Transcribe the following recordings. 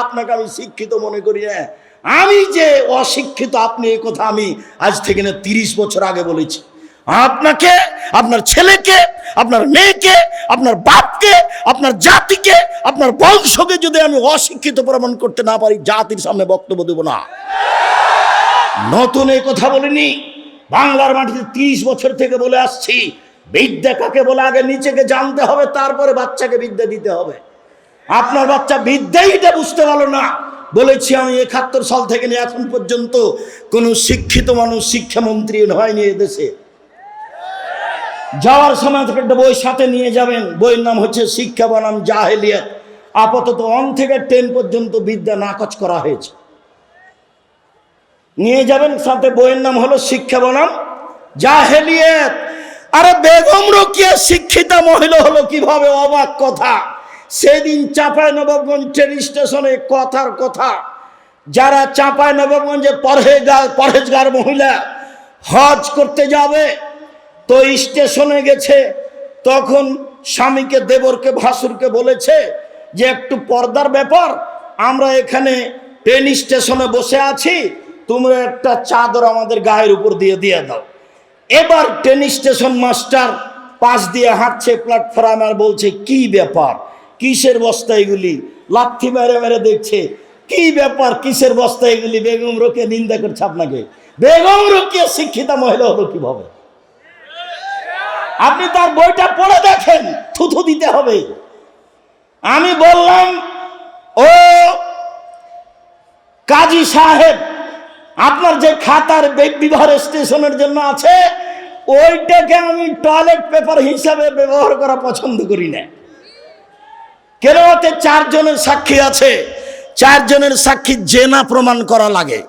আপনাকে আমি শিক্ষিত মনে করি না। আমি যে অশিক্ষিত আপনি এই কথা আমি আজ থেকে না 30 বছর আগে বলেছি। আপনাকে, আপনার ছেলেকে, আপনার মেয়েকে, আপনার বাপকে, আপনার জাতিকে, আপনার বংশকে যদি আমি অশিক্ষিত প্রমাণ করতে না পারি, জাতির সামনে বক্তব্য দেব না। নতুন এই কথা বলিনি, বাংলার মাটিতে 30 বছর থেকে বলে আসছি, বিদ্যা কাকে বলে আগে নিচেকে জানতে হবে, তারপরে বাচ্চাকে বিদ্যা দিতে হবে। আপনার বাচ্চা বিদ্যাই এটা বুঝতে পারলো না। বলেছি আমি 71 সাল থেকে নিয়ে এখন পর্যন্ত কোনো শিক্ষিত মানুষ শিক্ষামন্ত্রী হয়নি এদেশে। যাওয়ার সময় থেকে একটা বই সাথে নিয়ে যাবেন, বইয়ের নাম হচ্ছে শিক্ষা বনাম জাহেলিয়াত। আপাতত 1 থেকে 10 পর্যন্ত বিদ্যা নাকচ করা হয়েছে, নিয়ে যাবেন সাথে। বইয়ের নাম হলো শিক্ষা বনাম জাহেলিয়াত। আরে বেগম রোকেয়া শিক্ষিতা মহিলা হলো কিভাবে, অবাক কথা। সেদিন চাঁপাইনবাবগঞ্জ ট্রেন স্টেশনে কথার কথা, যারা চাঁপাইনবাবগঞ্জে পরহেজগার মহিলা হজ করতে যাবে, তো স্টেশনে গেছে, তখন স্বামীকে, দেবরকে, ভাসুরকে বলেছে যে একটু পর্দার ব্যাপার, আমরা এখানে ট্রেন স্টেশনে বসে আছি, তোমরা একটা চাদর আমাদের গায়ের উপর দিয়ে দাও। এবার ট্রেন স্টেশন মাস্টার পাশ দিয়ে হাঁটছে প্ল্যাটফর্ম, আর বলছে কি ব্যাপার, কিসের বস্তা এগুলি? লাথি মেরে মেরে দেখছে কি ব্যাপার, কিসের বস্তা এগুলি? বেগম রোকেয়া নিন্দা করছে আপনাকে। বেগম রোকেয়া শিক্ষিতা মহিলা হলো কিভাবে? আপনি তার বইটা পড়ে দেখেন, থুথু দিতে হবে। আমি বললাম, ও কাজী সাহেব, আপনার যে খাতার বিবাহ স্টেশনের জন্য আছে, ওইটাকে আমি টয়লেট পেপার হিসাবে ব্যবহার করা পছন্দ করি না। কেন? ওতে 4 জনের সাক্ষী আছে, 4 জনের সাক্ষী জেনা প্রমাণ করা লাগে।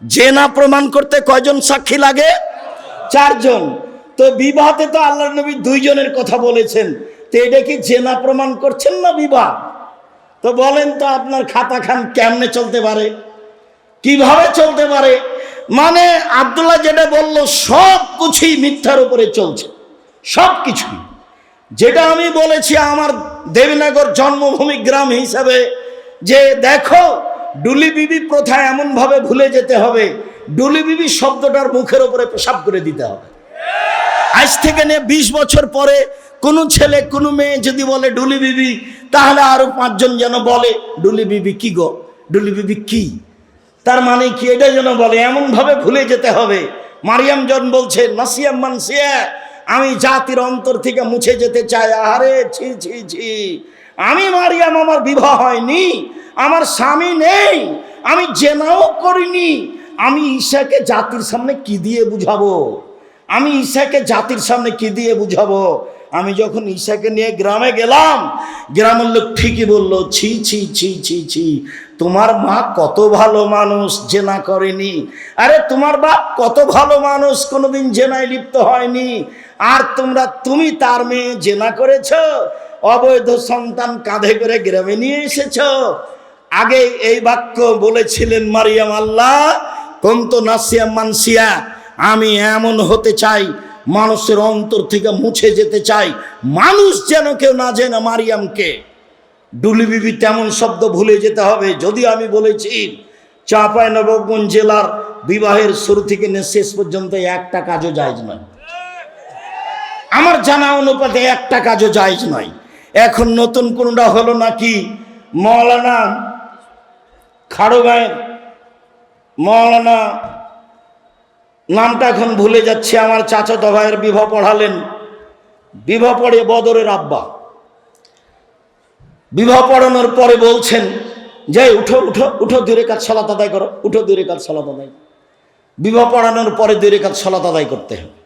জেনা প্রমাণ করতে কয়জন সাক্ষী লাগে? 4 জন। তো বিবাহতে তো আল্লাহর নবী 2 জনের কথা বলেছেন, তো এটা কি জেনা প্রমাণ করছেন না বিবাহ? তো বলেন তো আপনার খাতা খান কেমনে চলতে পারে, কিভাবে চলতে পারে? মানে আব্দুল্লাহ যেটা বলল সব কিছুই মিথ্যার উপরে চলছে, সব কিছুই। যেটা আমি বলেছি আমার দেবীনগর জন্মভূমি গ্রাম হিসাবে, যে দেখো ডুলি বিবি প্রথা এমন ভাবে ভুলে যেতে হবে, ডুলি বিবি শব্দটার মুখের উপরে পেশাব করে দিতে হবে। আজ থেকে নিয়ে 20 বছর পরে কোনো ছেলে কোনো মেয়ে যদি বলে ডুলি বিবি, তাহলে আরো 5 জন যেন বলে ডুলি বিবি কি গো, ডুলি বিবি কি, তার মানে কি, এটা যেন বলে, এমন ভাবে ভুলে যেতে হবে। মারিয়াম জন বলছে নাসিয়াম মানসিয়া, আমি জাতির অন্তর থেকে মুছে যেতে চাই। আরে ছি ছি ছি, আমি মারিয়াম, আমার বিবাহ হয়নি, আমার স্বামী নেই, আমি জেনাও করিনি, আমি ঈশাকে জাতির সামনে কি দিয়ে বুঝাবো? আমি ঈশাকে জাতির সামনে কি দিয়ে বুঝাবো? আমি যখন ঈশাকে নিয়ে গ্রামে গেলাম, গ্রামের লোক ঠিকই বললো, ছি ছি ছি ছি ছি, তোমার মা কত ভালো মানুষ, জেনা করেনি। আরে তোমার বাপ কত ভালো মানুষ, কোনোদিন জেনায় লিপ্ত হয়নি। আর তুমি তার মেয়ে জেনা করেছ, অবৈধ সন্তান কাঁধে করে গ্রামে নিয়ে এসেছ। আগে এই বাক্য বলেছিলেন মারিয়াম, আল্লাহ কুনতু নাসিয়াম মানসিয়া, আমি এমন হতে চাই, মানুষের অন্তর থেকে মুছে যেতে চাই, মানুষ যেন কেউ না জেনে মারিয়ামকে। ডুলি বিবি তেমন শব্দ ভুলে যেতে হবে। যদি আমি বলেছি চাঁপাইনবাবগঞ্জ জেলার বিবাহের শুরু থেকে শেষ পর্যন্ত একটা কাজও জায়েজ নয়, আমার জানা অনুপাতে একটা কাজও জায়েজ নয়। এখন নতুন কোনটা হলো নাকি, মৌলানা খাড়গাঁয়ের মৌলানা, নামটা এখন ভুলে যাচ্ছে, আমার চাচাতো ভাইয়ের বিবাহ পড়ালেন, বিবাহ পড়ে বদরের আব্বা, বিবাহ পড়ানোর পরে বলছেন যে উঠো উঠো উঠো, 2 রাকাত সালাত আদায় করো, উঠো 2 রাকাত সালাত আদায়। বিবাহ পড়ানোর পরে 2 রাকাত সালাত আদায় করতে হবে।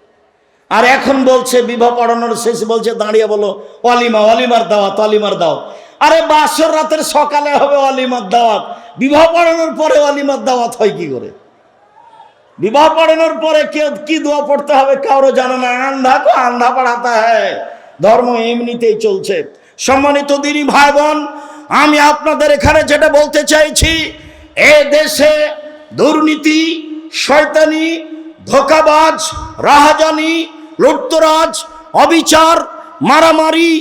আর এখন বলছে বিবাহ পড়ানোর শেষে বলছে দাঁড়িয়ে বলো ওয়ালিমা, ওয়ালিমার দাওয়াত, ওয়ালিমার দাওয়াত। আরে বাসর রাতের সকালে হবে ওয়ালিমার দাওয়াত, বিবাহ পড়ানোর পরে ওয়ালিমার দাওয়াত হয় কি করে? বিবাহ পড়ানোর পরে কেউ কি দোয়া পড়তে হবে কারো জানা না, আন্ধা কো আন্ধা পড়াতা হ্যায়। ধর্ম এমনিতেই চলছে। সম্মানিত দিনী ভাই বোন, আমি আপনাদের এখানে যেটা বলতে চাইছি, এ দেশে দুর্নীতি, শয়তানি, ধোঁকাবাজ, রাহাজানি, লুটতরাজ, অবিচার, মারামারি,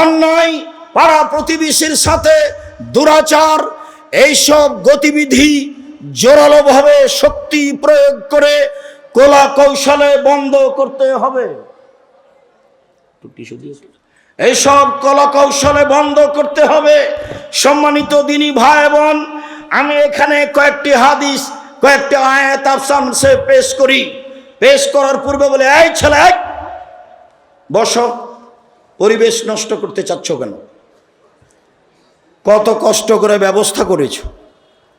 অন্যায়, পাড়া প্রতিবেশীর সাথে দুরাচার, এইসব গতিবিধি জোরালোভাবে শক্তি প্রয়োগ করে কলা কৌশলে বন্ধ করতে হবে। এইসব কলা কৌশলে বন্ধ করতে হবে। সম্মানিত দিনী ভাই বোন, আমি এখানে কয়েকটি হাদিস, কয়েকটি আয়াত আপনার পেশ করি। পেশ করার পূর্বে বলে, এই ছেলে বসো, পরিবেশ নষ্ট করতে চাচ্ছ কেন? কত কষ্ট করে ব্যবস্থা করেছো,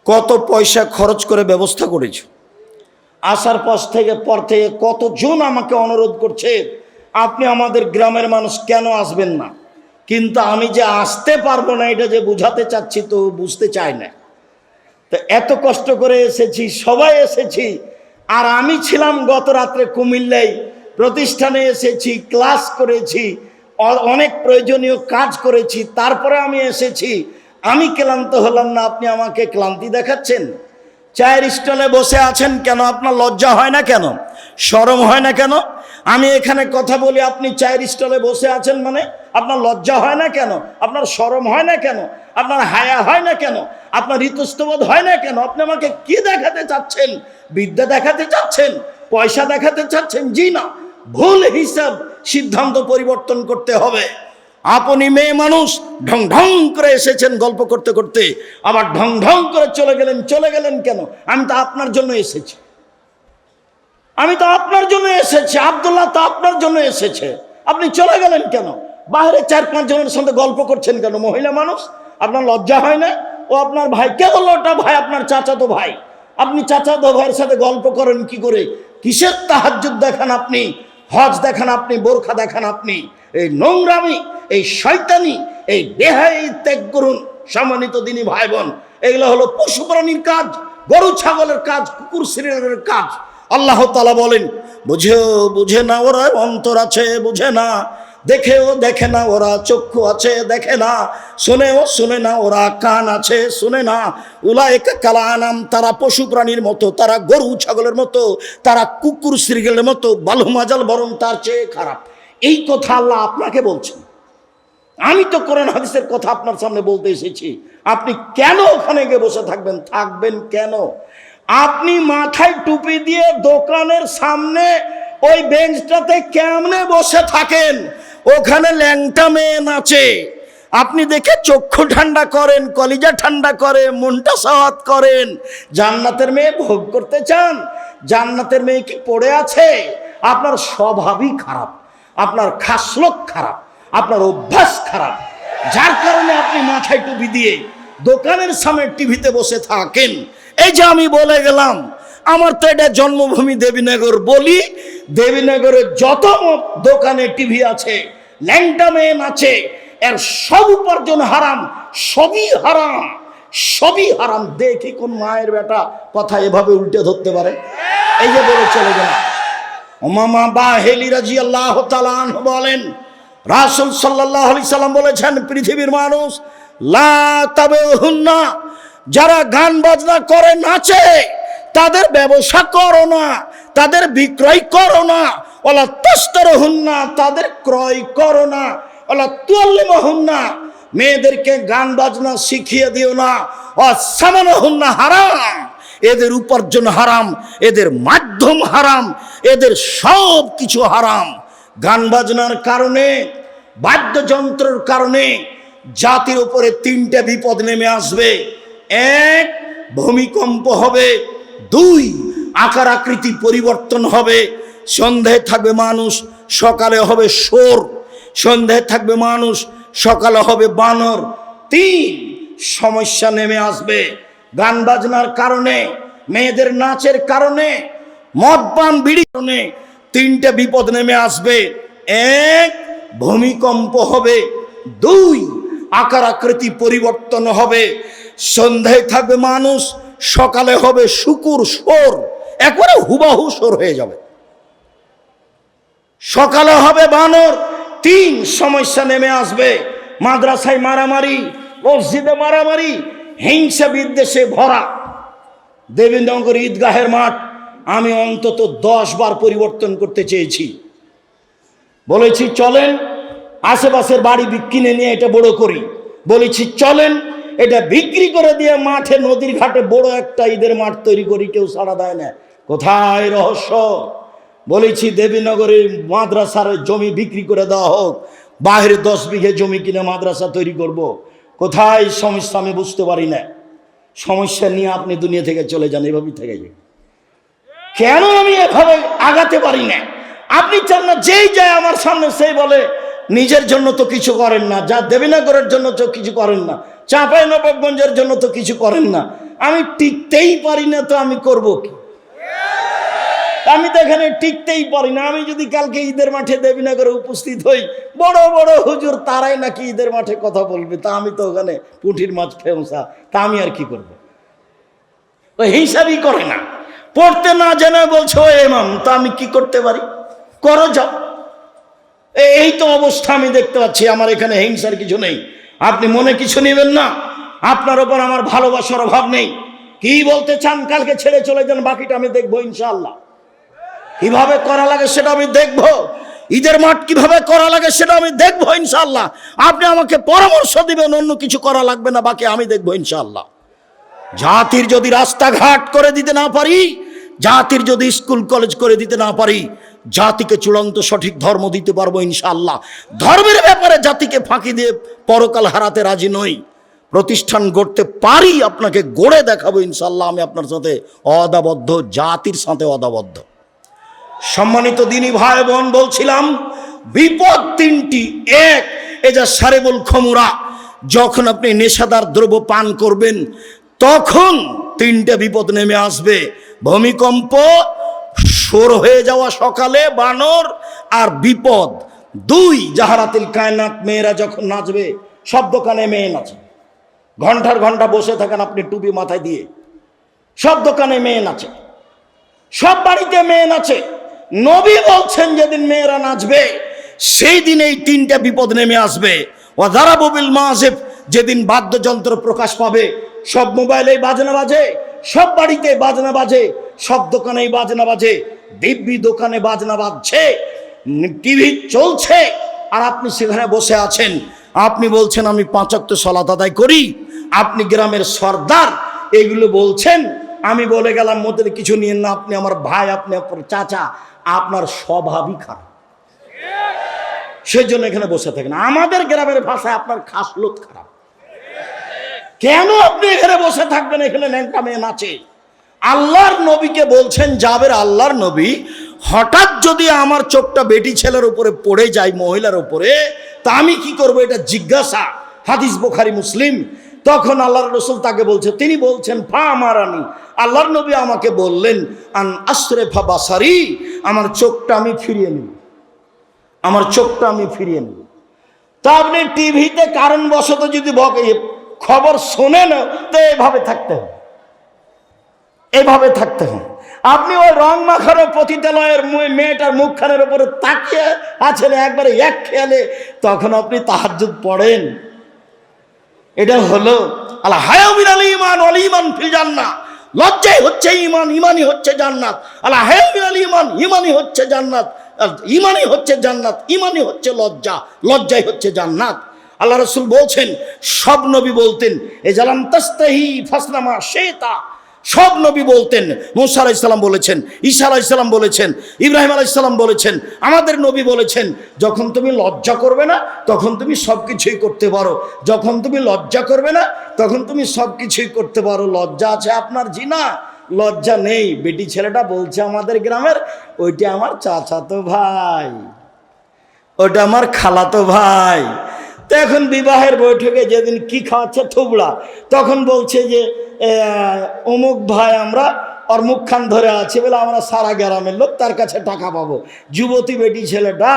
কত পয়সা খরচ করে ব্যবস্থা করেছো। আসার পর থেকে কতজন আমাকে অনুরোধ করছে, আপনি আমাদের গ্রামের মানুষ কেন আসবেন না? কিন্তু আমি যে আসতে পারবো না এটা যে বুঝাতে চাচ্ছি, তো বুঝতে চায় না। তো এত কষ্ট করে এসেছি, সবাই এসেছি। আর আমি ছিলাম গত রাত্রে কুমিল্লায়, প্রতিষ্ঠানে এসেছি, ক্লাস করেছি, অনেক প্রয়োজনীয় কাজ করেছি, তারপরে আমি এসেছি। আমি ক্লান্ত হলাম না, আপনি আমাকে ক্লান্তি দেখাচ্ছেন? চায়ের স্টলে বসে আছেন কেন? আপনার লজ্জা হয় না কেন? শরম হয় না কেন? আমি এখানে কথা বলি, আপনি চায়ের স্টলে বসে আছেন, মানে আপনার লজ্জা হয় না কেন? আপনার শরম হয় না কেন? আপনার হায়া হয় না কেন? আপনার ইতস্তবোধ হয় না কেন? আপনি আমাকে কি দেখাতে চাচ্ছেন? বিদ্যা দেখাতে চাচ্ছেন? পয়সা দেখাতে চাচ্ছেন? জি না, ভুল হিসাব, সিদ্ধান্ত পরিবর্তন করতে হবে। আপনি মেয়ে মানুষ, ঢং ঢং করে এসেছেন গল্প করতে করতে, আবার ঢং ঢং করে চলে গেলেন। চলে গেলেন কেন? আমি তো আপনার জন্য এসেছি, আমি তো আপনার জন্য এসেছি। আব্দুল্লাহ তো আপনার জন্য এসেছে, আপনি চলে গেলেন কেন? বাইরে 4-5 জনের সাথে গল্প করছেন কেন? মহিলা মানুষ, আপনার লজ্জা হয় না? ও আপনার ভাই। কে বললো ওটা ভাই? আপনার চাচাতো ভাই। আপনি চাচাতো ভাইয়ের সাথে গল্প করেন কি করে? কিসের তাহাজ্জুদ দেখান আপনি, হজ দেখান আপনি, বোরখা দেখান আপনি? এই নোংরামি, এই শয়তানি, এই বেহাই ত্যাগ করুন। সম্মানিত দিনী ভাই বোন, এগুলো হলো পশু প্রাণীর কাজ, গরু ছাগলের কাজ, কুকুর শ্রেণীর কাজ। আল্লাহ তাআলা বলেন, বুঝে না ওরা, অন্তর আছে বুঝে না, দেখেও দেখে না ওরা, চক্ষু আছে দেখে না, শোনেও শোনে না ওরা, কান আছে শোনে না। উলাইকা কাল আনাম, তারা পশু প্রাণীর মতো, তারা গরু ছাগলের মতো, তারা কুকুর শ্রীগেলের মতো, বালুমাজাল, বরং তার চেয়ে খারাপ। এই কথা আল্লাহ আপনাকে বলছেন। আমি তো কোরআন হাদিসের কথা আপনার সামনে বলতে এসেছি। আপনি কেন ওখানে গিয়ে বসে থাকবেন? থাকবেন কেন? আপনি মাথায় টুপি দিয়ে দোকানের সামনে ওই বেঞ্চটাতে কেমনে বসে থাকেন? ওখানে ল্যাংটা মেয়ে নাচে, আপনি দেখে চক্ষু ঠান্ডা করেন, কলিজা ঠান্ডা করে, মনটা সাওয়াত করেন। জান্নাতের মেয়ে ভোগ করতে চান? জান্নাতের মেয়ে কি পড়ে আছে? আপনার স্বভাবই খারাপ, আপনার খাসলত খারাপ, আপনার অভ্যাস খারাপ, যার কারণে আপনি মাথায় টুপি দিয়ে দোকানের সামনে টিভিতে বসে থাকেন। এই যে আমি বলে গেলাম, আমার তো এটা জন্মভূমি দেবীনগর। বলি, দেবীনগরের যত দোকানে টিভি আছে, ল্যাংটা মেয়ে নাচে, এর সব উপার্জন হারাম, সবই হারাম, সবই হারাম। দেখি কোন মায়ের বেটা কথা এভাবে উল্টে ধরতে পারে। এই যে বলে চলে গেলাম। উমামা বাহেলি রাদিয়াল্লাহু তাআলা আনহু বলেন, রাসূল সাল্লাল্লাহু আলাইহি সাল্লাম বলেছেন, পৃথিবীর মানুষ লা তাবেহুন্না, যারা গান বাজনা করে, নাচে, তাদের ব্যবসা করো না, তাদের বিক্রয় করো না। ওয়ালা তাশতারুহুন্না, তাদের ক্রয় করো না। ওয়ালা তুআল্লিমুহুন্না, মেয়েদেরকে গান বাজনা শিখিয়ে দিও না। ওয়াসামানুহুন্না, হারাম, এদের উপার্জন হারাম, এদের মাধ্যম হারাম, এদের সব কিছু হারাম। গান বাজনার কারণে, বাদ্যযন্ত্রের কারণে জাতির উপরে 3টে বিপদ নেমে আসবে। 1, ভূমিকম্প হবে। 2, আকার আকৃতি পরিবর্তন হবে। সন্ধ্যায় থাকবে মানুষ, সকালে হবে শোর। সন্ধ্যায় থাকবে মানুষ, সকালে হবে বানর। 3, সমস্যা নেমে আসবে। গান বাজনার কারণে, মেয়েদের নাচের কারণে, মদ পান বিড়ির কারণে 3টে বিপদ নেমে আসবে। 1, ভূমিকম্প হবে। 2, আকার আকৃতি পরিবর্তন হবে। সন্ধ্যায় থাকবে মানুষ, সকালে হবে শুকুর, শোর, একবারে হুবাহু শোর হয়ে যাবে। সকালে হবে বানর। 3, সমস্যা নেমে আসবে। মাদ্রাসায় মারামারি, মসজিদে মারামারি, হিংসা বিদ্বেষে ভরা। দেবীনগর ঈদগাহের মাঠ আমি অন্তত 10 বার পরিবর্তন করতে চেয়েছি। বলেছি চলেন আশেপাশের বাড়ি কিনে নিয়ে এটা বড় করি। বলেছি চলেন এটা বিক্রি করে দিয়ে মাঠে নদীর ঘাটে বড় একটা ঈদের মাঠ তৈরি করি, কেউ সাড়া দেয় না। কোথায় রহস্য? বলেছি দেবীনগরে মাদ্রাসার জমি বিক্রি করে দেওয়া হোক, বাইরে 10 বিঘে জমি কিনে মাদ্রাসা তৈরি করব। কোথায় সমস্যা আমি বুঝতে পারি না। সমস্যা নিয়ে আপনি দুনিয়া থেকে চলে যান, এভাবেই থেকে যান। কেন আমি এভাবে আগাতে পারি না? আপনি চান না যেই যায় আমার সামনে সেই বলে নিজের জন্য তো কিছু করেন না, যা দেবীনগরের জন্য তো কিছু করেন না, চাঁপাইনবাবগঞ্জের জন্য তো কিছু করেন না। আমি টিকতেই পারি না, তো আমি করব কি? আমি তো এখানে টিকতেই পারি না। আমি যদি কালকে ঈদের মাঠে দেবীনগরে উপস্থিত হই, বড় বড় হুজুর তারাই নাকি ঈদের মাঠে কথা বলবে, তা আমি তো ওখানে পুঁটির মাছ ফেমসা, তা আমি আর কি করব? ওই হিসাবই করে না, পড়তে না জানে বলছে ও ইমাম, তা আমি কি করতে পারি? করো যাও। এই তো অবস্থা আমি দেখতে পাচ্ছি। আমার এখানে হিংসার কিছু নেই, আপনি মনে কিছু নেবেন না। আপনার ওপর আমার ভালোবাসার অভাব নেই। কি বলতে চান কালকে ছেড়ে চলে যান, বাকিটা আমি দেখবো ইনশাআল্লাহ। কিভাবে করা লাগে সেটা আমি দেখবো, ঈদের মাঠ কিভাবে করা লাগে সেটা আমি দেখবো ইনশাআল্লাহ। আপনি আমাকে পরামর্শ দিবেন, অন্য কিছু করা লাগবে না, বাকি আমি দেখবো ইনশাআল্লাহ। জাতির যদি রাস্তাঘাট করে দিতে না পারি, জাতির যদি স্কুল কলেজ করে দিতে না পারি, জাতিকে চূড়ান্ত সঠিক ধর্ম দিতে পারবো ইনশাআল্লাহ। ধর্মের ব্যাপারে জাতিকে ফাঁকি দিয়ে পরকাল হারাতে রাজি নই। প্রতিষ্ঠান গড়তে পারি, আপনাকে গড়ে দেখাবো ইনশাআল্লাহ। আমি আপনার সাথে অদাবদ্ধ, জাতির সাথে অদাবদ্ধ। সম্মানিত দিনী ভাই বোন, বলছিলাম বিপদ তিনটি। এক, এজা সারেবুল খমুরা, যখন আপনি নেশাদার দ্রব্য পান করবেন তখন তিনটা বিপদ নেমে আসবে। ভূমিকম্প, সর হয়ে যাওয়া সকালে বানর, আর বিপদ। 2, জাহারাতিল কায়নাত, মেয়েরা যখন নাচবে, সব দোকানে মেয়ে নাচে, ঘন্টার ঘন্টা বসে থাকেন আপনি টুপি মাথায় দিয়ে, সব দোকানে মেয়ে নাচে, সব বাড়িতে মেয়ে নাচে। নবী বলছেন যেদিন মেয়েরা নাচবে সেই দিন এই তিনটা বিপদ নেমে আসবে। ওয়াদারাবু বিল মাযিব, যেদিন বাদ্যযন্ত্র প্রকাশ পাবে, সব মোবাইলেই বাজনা বাজে, সব বাড়িতে বাজনা বাজে, সব দোকানেই বাজনা বাজে, দিব্যি দোকানে বাজনা বাজছে, টিভি চলছে, আর আপনি সেখানে বসে আছেন। আপনি বলছেন আমি 5 ওয়াক্ত সালাত আদায় করি, আপনি গ্রামের সর্দার, এগুলো বলছেন। আমি বলে গেলাম মধ্যে কিছু নিয়েন না, আপনি আমার ভাই, আপনি আপনার চাচা, আপনার স্বভাবই খারাপ, সেই জন্য এখানে বসে থাকেন। আমাদের গ্রামের ভাষায় আপনার খাসলত খারাপ। কেন আপনি এখানে বসে থাকবেন? এখানে ল্যাংটা মেয়ে নাচে। আল্লাহর নবীকে বলছেন, যাবের আল্লাহর নবী, হঠাৎ যদি আমার চোখটা বেটি ছেলের উপরে পড়ে যায়, মহিলার উপরে, তা আমি কি করব? এটা জিজ্ঞাসা। হাদিস বুখারী মুসলিম। তখন আল্লাহর রাসূল তাকে বলছে, তিনি বলছেন ফা আমারানি, আল্লাহর নবী আমাকে বললেন আন আসরিফা বাসারি, আমার চোখটা আমি ফিরিয়ে নিব, আমার চোখটা আমি ফিরিয়ে নিব। তা আপনি টিভিতে কারণবশত যদি খবর শোনেন, তো এভাবে থাকতে হবে, এভাবে থাকতে হবে। আপনি ওই রং মাখানো পতিতালয়ের মেয়েটার মুখখানের উপরে তাকিয়ে আছেন একবারে এক খেয়ালে, তখন আপনি তাহাজ্জুদ পড়েন। এটা হলো আল হায়া মিনাল ঈমান ওয়াল ঈমান ফিল জান্নাহ। লজ্জাই হচ্ছে ঈমান, ঈমানই হচ্ছে জান্নাত। আল হায়া মিনাল ঈমান, ঈমানই হচ্ছে জান্নাত, ঈমানই হচ্ছে জান্নাত, ঈমানই হচ্ছে লজ্জা, লজ্জাই হচ্ছে জান্নাত। আল্লাহ রাসূল বলছেন, সব নবী বলতেন এজালাম তাস্তাহি ফাসনামা শেতা। সব নবী বলতেন। মূসা আলাইহিস সালাম বলেছেন, ঈসা আলাইহিস সালাম বলেছেন, ইব্রাহিম আলাইহিস সালাম বলেছেন, আমাদের নবী বলেছেন, যখন তুমি লজ্জা করবে না তখন তুমি সব কিছুই করতে পারো, যখন তুমি লজ্জা করবে না তখন তুমি সব কিছুই করতে পারো। লজ্জা আছে আপনার? জিনা, লজ্জা নেই। বেটি ছেলেটা বলছে আমাদের গ্রামের, ওইটা আমার চাচাতো ভাই, ওটা আমার খালাতো ভাই। তো এখন বিবাহের বৈঠকে যেদিন কি খাওয়াচ্ছে থুবড়া, তখন বলছে যে অমুক ভাই আমরা ওর মুখখান ধরে আছে বলে আমরা সারা গ্রামের লোক তার কাছে টাকা পাবো। যুবতী বেটি ছেলেটা,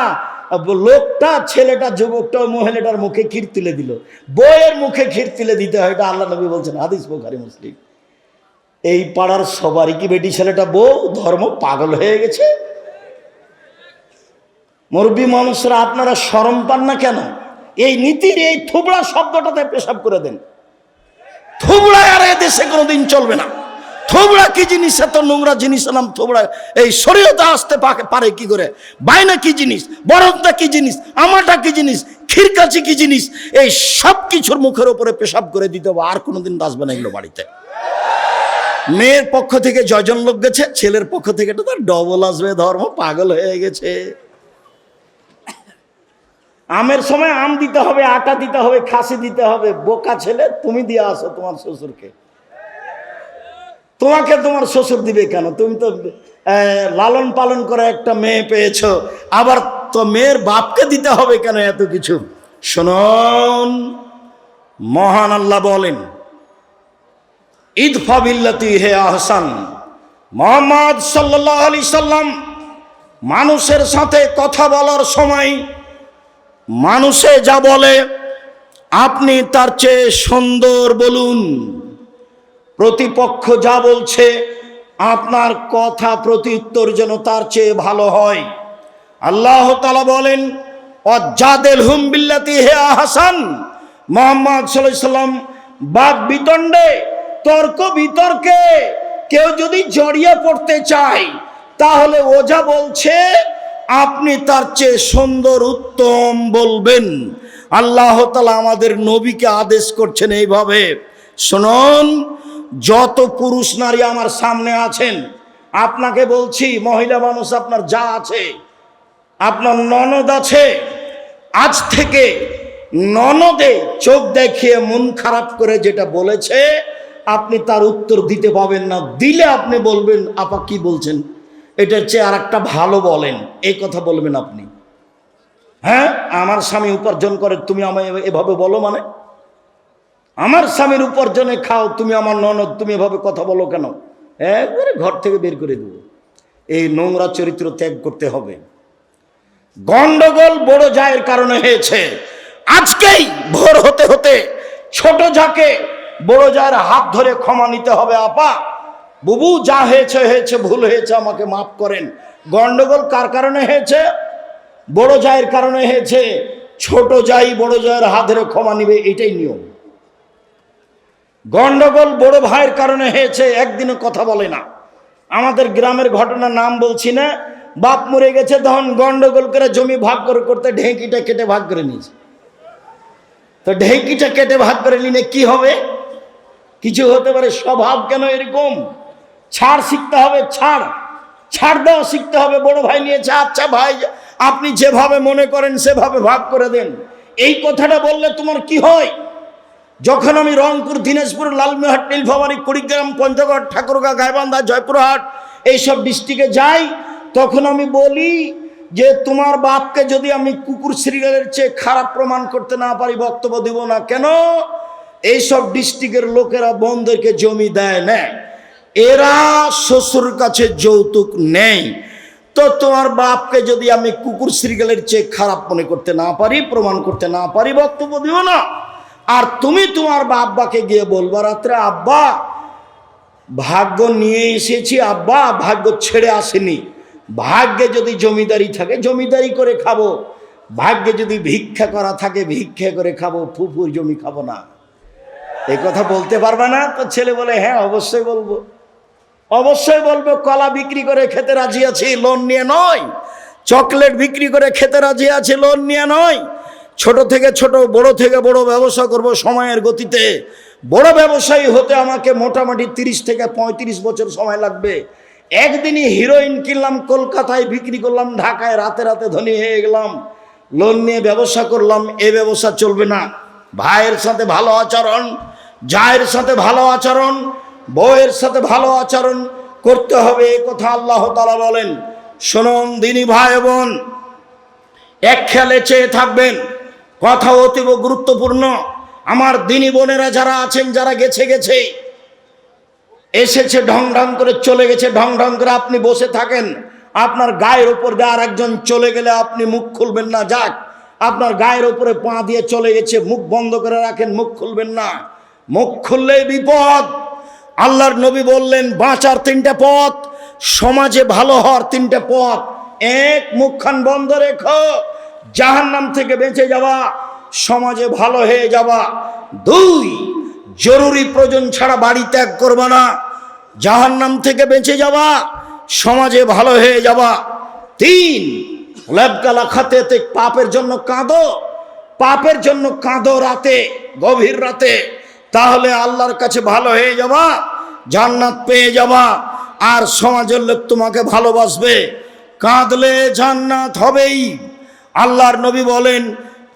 লোকটা, ছেলেটা, যুবকটা মহিলাটার মুখে ক্ষীর তুলে দিল। বইয়ের মুখে ক্ষীর তুলে দিতে হয়, এটা আল্লাহ নবী বলছেন, হাদিস বুখারী মুসলিম। এই পাড়ার সবারই কি বেটি ছেলেটা বউ? ধর্ম পাগল হয়ে গেছে। মুরব্বী মানুষরা, আপনারা শরম পান না কেন? এই নীতির এই থুবড়া শব্দটাতে পেশাব করে দেন। থুবড়া আর এ দেশে কোনোদিন চলবে না। থুবড়া কি জিনিস? এত নোংরা জিনিস নাম থুবড়া এই শরীয়তে আসতে পারে কি করে? বাইনা কি জিনিস? বরদটা কি জিনিস? আমাটা কি জিনিস? খিরকাচি কি জিনিস, এই সব কিছুর মুখের উপরে পেশাব করে দিতে হবে, আর কোনোদিন আসবে না এগুলো বাড়িতে। মেয়ের পক্ষ থেকে জয়জন লোক গেছে, ছেলের পক্ষ থেকে তো তার ডবল আসবে, ধর্ম পাগল হয়ে গেছে। আমের সময় আম দিতে হবে, আটা দিতে হবে, খাসি দিতে হবে। বোকা ছেলে, তুমি দিয়ে আসো তোমার শ্বশুরকে। তোমাকে তোমার শ্বশুর দিবে কেন? তুমি তো লালন পালন করে একটা মেয়ে পেয়েছো, আবার তো মেয়ের বাপকে দিতে হবে কেন এত কিছু? শুনুন, মহান আল্লাহ বলেন, ইদফা বিল্লাতি হে আহসান। মুহাম্মদ সাল্লাল্লাহু আলাইহি সাল্লাম মানুষের সাথে কথা বলার সময় মানুষে যা বলে আপনি তার চেয়ে সুন্দর বলুন। প্রতিপক্ষ যা বলছে আপনার কথা প্রত্যুত্তর যেন তার চেয়ে ভালো হয়। আল্লাহ তাআলা বলেন, ওয়াজাদিলহুম বিল্লাতি হে আহসান। মুহাম্মদ সাল্লাল্লাহু আলাইহি সাল্লাম বাদ বিতণ্ডে, তর্ক বিতর্কে কেউ যদি জড়িয়ে পড়তে চায়, তাহলে ও যা বলছে আপনি তার চেয়ে সুন্দর উত্তম বলবেন। আল্লাহ তাআলা আমাদের নবীকে আদেশ করছেন এইভাবে। শুনুন, যত পুরুষ নারী আমার সামনে আছেন, আপনাকে বলছি, মহিলা মানুষ আপনার যা আছে, আপনার ননদ আছে, আজ থেকে ননদে চোখ দেখিয়ে মন খারাপ করে যেটা বলেছে আপনি তার উত্তর দিতে পাবেন না। দিলে আপনি বলবেন, আপা কি বলছেন, এটার চেয়ে আর একটা ভালো বলেন, এই কথা বলবেন আপনি। হ্যাঁ, আমার স্বামী উপার্জন করে, তুমি আমায় এভাবে বলো, মানে আমার স্বামীর উপার্জনে খাও, তুমি আমার ননদ, তুমি এভাবে কথা বলো কেন? একবারে ঘর থেকে বের করে দেবো। এই নোংরা চরিত্র ত্যাগ করতে হবে। গন্ডগোল বড় জায়ের কারণে হয়েছে। আজকেই ভোর হতে হতে ছোট যাকে বড় জায়ের হাত ধরে ক্ষমা নিতে হবে। আপা, বুবু, যা হয়েছে হয়েছে, ভুল হয়েছে, আমাকে মাফ করেন। গন্ডগোল কার কারণে হয়েছে? বড় জায়ের কারণে হয়েছে। ছোট জাই বড় জায়ের হাত ধরে ক্ষমা নিবে, এটাই নিয়ম। গন্ডগোল বড় ভাইয়ের কারণে হয়েছে, একদিনও কথা বলে না। আমাদের গ্রামের ঘটনা, নাম বলছি না, বাপ মরে গেছে, তখন গন্ডগোল করে জমি ভাগ করে করতে ঢেঁকিটা কেটে ভাগ করে নিয়েছে। তো ঢেঁকিটা কেটে ভাগ করে নিলে কি হবে? কিছু হতে পারে। স্বভাব কেন এরকম? ছাড় শিখতে হবে, ছাড় দেওয়া শিখতে হবে। বড় ভাই নিয়েছে, আচ্ছা ভাই, আপনি যেভাবে মনে করেন সেভাবে ভাগ করে দেন। এই কথাটা বললে তোমার কি হয়? যখন আমি রংপুর, দিনাজপুর, লালমিহাট, নীলফামারী, কুড়িগ্রাম, পঞ্চগড়, ঠাকুরগাঁ, গাইবান্ধা, জয়পুরহাট এইসব ডিস্ট্রিক্টে যাই, তখন আমি বলি যে তোমার বাপকে যদি আমি কুকুর শ্রীগালের চেয়ে খারাপ প্রমাণ করতে না পারি, বক্তব্য দিব না। কেন? এইসব ডিস্ট্রিক্টের লোকেরা বোনদেরকে জমি দেয় না, এরা শ্বশুর কাছে যৌতুক নেই। তো তোমার বাপকে যদি আমি কুকুর শ্রীগালের চেয়ে খারাপ মনে করতে না পারি, প্রমাণ করতে না পারি, বক্তব্য দিব না। আর তুমি তোমার আব্বাকে গিয়ে বলবা রাত্রে, আব্বা ভাগ্য নিয়ে এসেছি, আব্বা ভাগ্য ছেড়ে আসেনি। ভাগ্যে যদি জমিদারি থাকে জমিদারি করে খাবো, ভাগ্যে যদি ভিক্ষা করা থাকে ভিক্ষা করে খাবো, ফুফুর জমি খাবো না। এই কথা বলতে পারবে না? তো ছেলে বলে, হ্যাঁ অবশ্যই বলবো, অবশ্যই বলবো। কলা বিক্রি করে খেতে রাজি আছি, লোন নিয়ে নয়। চকলেট বিক্রি করে খেতে রাজি আছি, লোন নিয়ে নয়। ছোট থেকে ছোট, বড় থেকে বড় ব্যবসা করব সময়ের গতিতে। বড় ব্যবসায়ী হতে আমাকে মোটামুটি 30 থেকে 35 বছর সময় লাগবে। একদিনই হিরোইন কিনলাম, কলকাতায় বিক্রি করলাম, ঢাকায় রাতে রাতে ধনী হয়ে গেলাম। লোন নিয়ে ব্যবসা করলাম, এ ব্যবসা চলবে না। ভাইয়ের সাথে ভালো আচরণ, জায়ের সাথে ভালো আচরণ, বউয়ের সাথে ভালো আচরণ করতে হবে, এ কথা আল্লাহ তাআলা বলেন। শুনুন দিনী ভাই বোন, এক খেয়ালে চেয়ে থাকবেন, কথা অতীব গুরুত্বপূর্ণ। আমার দিনী বোনেরা যারা আছেন, যারা গেছে এসেছে, ঢং ঢং করে চলে গেছে, ঢং ঢং করে আপনি বসে থাকেন, আপনার গায়ের উপর দিয়ে আর একজন চলে গেলে আপনি মুখ খুলবেন না। যাক, আপনার গায়ের উপরে পা দিয়ে চলে গেছে, মুখ বন্ধ করে রাখেন, মুখ খুলবেন না। মুখ খুললেই বিপদ। আল্লাহর নবী বললেন, বাঁচার 3টে পথ, সমাজে ভালো হওয়ার 3টে পথ। 1, মুখখান বন্ধ রেখো, জাহান্নাম থেকে বেঁচে যাওয়া, সমাজে ভালো হয়ে যাওয়া। 2, জরুরি প্রয়োজন ছাড়া বাড়ি ত্যাগ করবা না, জাহান্নাম থেকে বেঁচে যাওয়া, সমাজে ভালো হয়ে যাওয়া। 3, লেবগালা খাতে পাপের জন্য কাঁদো, পাপের জন্য কাঁদো রাতে, গভীর রাতে, তাহলে আল্লাহর কাছে ভালো হয়ে যাবা, জান্নাত পেয়ে যাবা, আর সমাজের লোক তোমাকে ভালোবাসবে। কাঁদলে জান্নাত হবেই। আল্লাহর নবী বলেন,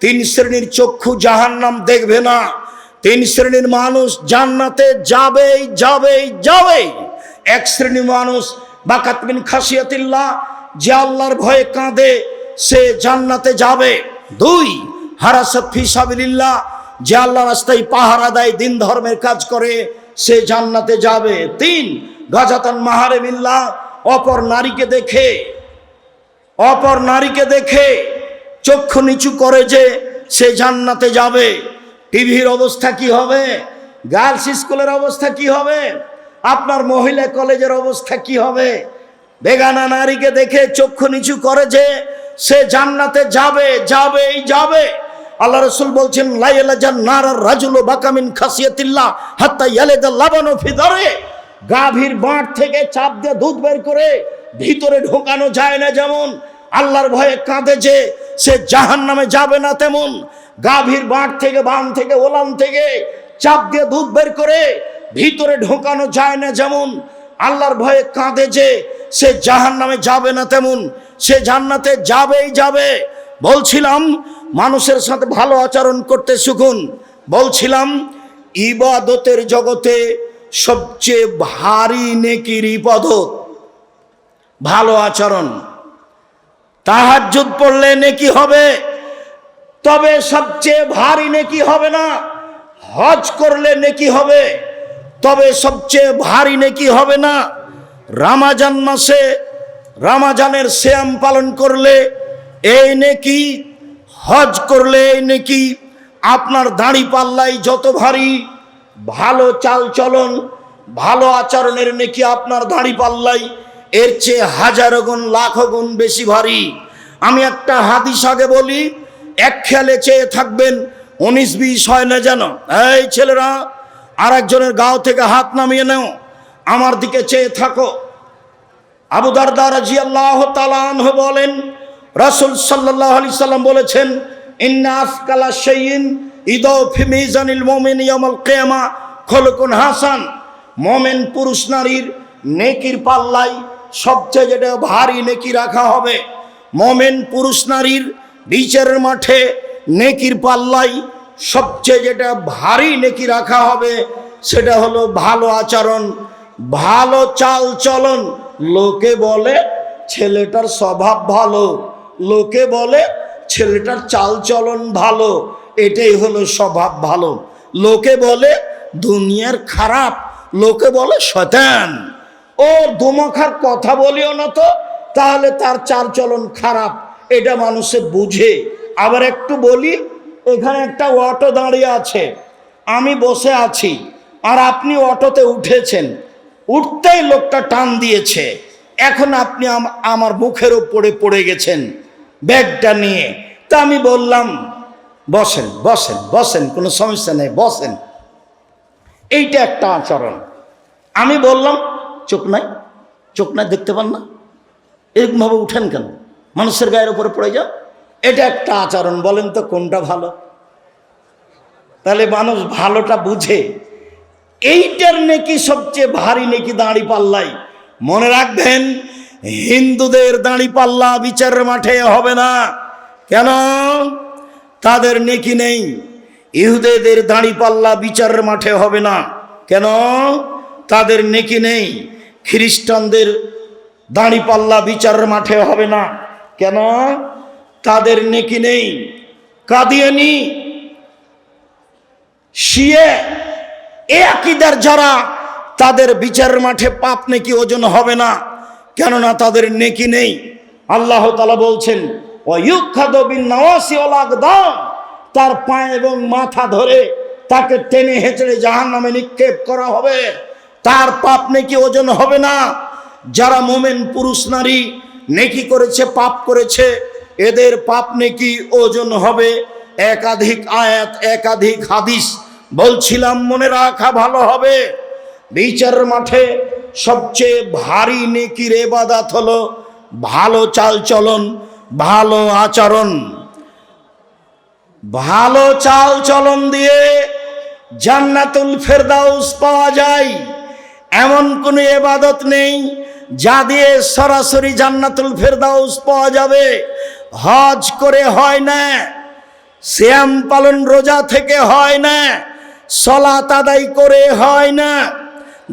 3 শ্রেণীর চক্ষু জাহান্নাম দেখবে না, 3 শ্রেণীর মানুষ জান্নাতে যাবেই যাবেই যাবেই। 1 শ্রেণীর মানুষ বাকাত মিন খাসিয়াতিল্লাহ, যে আল্লাহর ভয়ে কাঁদে, সে জান্নাতে যাবে। 2 হারাসাত ফি সাবিলিল্লাহ, যে আল্লাহর রাস্তায় পাহারা দেয়, দিন ধর্মের কাজ করে, সে জান্নাতে যাবে। 3 গাজাতান মাহারিমিল্লাহ, অপর নারীকে দেখে চক্ষু নিচু করে যে, সে জান্নাতে যাবে। টিভির অবস্থা কি হবে? গার্লস স্কুলের অবস্থা কি হবে? আপনার মহিলা কলেজের অবস্থা কি হবে? বেগানা নারীকে দেখে চক্ষু নিচু করে যে, সে জান্নাতে যাবে যাবেই যাবে। আল্লাহ রাসূল বলছেন, লা ইয়ালাজান নারার রাজুলু বাকামিন খাসিয়াতিল্লাহ হাত্তা ইয়ালিদাল লাবানু ফি দারে। গাভীর বাঁট থেকে চাপ দিয়ে দুধ বের করে ভিতরে ঢোকানো যায় না, যেমন আল্লাহর ভয়ে কাঁদে যে, সে জাহান্নামে যাবে না, তেমন গাভীর বাঁট থেকে, বান থেকে, ওলান থেকে চাপ দিয়ে দুধ বের করে ভিতরে ঢোকানো যায় না, যেমন আল্লাহর ভয়ে কাঁদে যে, সে জাহান্নামে যাবে না, তেমন সে জান্নাতে যাবেই যাবে। বলছিলাম মানুষের সাথে ভালো আচরণ করতে শিখুন। বলছিলাম ইবাদতের জগতে সবচেয়ে ভারী নেকির ইবাদত ভালো আচরণ। তাহাজ্জুদ পড়লে নেকি হবে, তবে সবচেয়ে ভারী নেকি হবে না। হজ করলে নেকি হবে, তবে সবচেয়ে ভারী নেকি হবে না। রমজান মাসে রমজানের সিয়াম পালন করলে এই নেকি, হজ করলে এই নেকি। আপনার দাড়ি পাল্লাই যত ভারী, ভালো চাল চলন, ভালো আচরণের নেকি আপনার দাড়ি পাল্লাই এর চেয়ে হাজার গুণ, লাখ গুণ বেশি ভারী। আমি একটা হাদিস আগে বলি, এক খেয়ালে চেয়ে থাকবেন, 19-20 হয় না যেন। এই ছেলেরা, আর একজনের গাও থেকে হাত নামিয়ে নাও, আমার দিকে চেয়ে থাকো। আবু দারদা রাদিয়াল্লাহু তাআলা আনহু বলেন, রাসূল সাল্লাল্লাহু আলাইহি সাল্লাম বলেছেন, ইন্না আফকালা শাইইন ইদাউ ফি মিজানিল মুমিন ইয়াউমাল কিয়ামা খুলুকুন হাসান। মুমিন পুরুষ নারীর নেকির পাল্লায় সবচেয়ে যেটা ভারী নেকি রাখা হবে, মুমিন পুরুষ নারীর বিচারের মাঠে নেকির পাল্লায় সবচেয়ে যেটা ভারী নেকি রাখা হবে, সেটা হলো ভালো আচরণ, ভালো চাল চলন। লোকে বলে ছেলেটার স্বভাব ভালো, লোকে বলে ছেলেটার চাল চলন ভালো, এটাই হলো স্বভাব ভালো। লোকে বলে দুনিয়ার খারাপ, লোকে বলে শয়তান। ও দুমুখার কথা বলিও না তো, তাহলে তার চাল চলন খারাপ, এটা মানুষে বুঝে। আবার একটু বলি, এখানে একটা অটো দাঁড়িয়ে আছে, আমি বসে আছি, আর আপনি অটোতে উঠেছেন, উঠতেই লোকটা টান দিয়েছে, এখন আপনি আমার মুখের উপরে পড়ে গেছেন ব্যাগটা নিয়ে। তা আমি বললাম, বসেন বসেন বসেন, কোনো সমস্যা নেই, বসেন। এইটা একটা আচরণ। আমি বললাম, চোখ নাই, চোখ নাই, দেখতে পান না, এরকমভাবে উঠেন কেন, মানুষের গায়ের উপরে পড়ে যাও, এটা একটা আচরণ। বলেন তো কোনটা ভালো? তাহলে মানুষ ভালোটা বুঝে। এইটার নেকি সবচেয়ে ভারী নেকি দাঁড়ি পাল্লাই। মনে রাখবেন, হিন্দুদের দাঁড়ি পাল্লা বিচারের মাঠে হবে না। কেন? তাদের নেকি নেই। ইহুদিদের দাঁড়ি পাল্লা বিচারের মাঠে হবে না। কেন? তাদের নেকি নেই। খ্রিস্টানদের দাঁড়ি পাল্লা বিচারের মাঠে হবে না। কেন? তাদের নেকি নেই। কাদিয়ানি, শিয়া, এ আকীদার যারা, তাদের বিচারের মাঠে পাপ নেকি ওজন হবে না, কেননা তাদের নেকি নেই। আল্লাহ তাআলা বলছেন, ওয়ায়ুখাযু বিন-নাওয়াসি ওয়াল আকদাম, তার পা এবং মাথা ধরে তাকে টেনে হেঁচড়ে জাহান্নামে নিক্ষেপ করা হবে, তার পাপ নেকি ওজন হবে না। যারা মুমিন পুরুষ নারী নেকি করেছে, পাপ করেছে, এদের পাপ নেকি ওজন হবে। একাধিক আয়াত, একাধিক হাদিস বলছিলাম, মনে রাখা ভালো হবে। বিচারের মাঠে সবচেয়ে ভারী নেকির ইবাদত হলো ভালো চাল চলন, ভালো আচরণ। ভালো চাল চলন দিয়ে জান্নাতুল ফেরদাউস পাওয়া যায় এমন কোনো ইবাদত নেই যা দিয়ে সরাসরি জান্নাতুল ফেরদাউস পাওয়া যাবে। হজ করে হয় না, সিয়াম পালন রোজা থেকে হয় না, সালাত আদায় করে হয় না,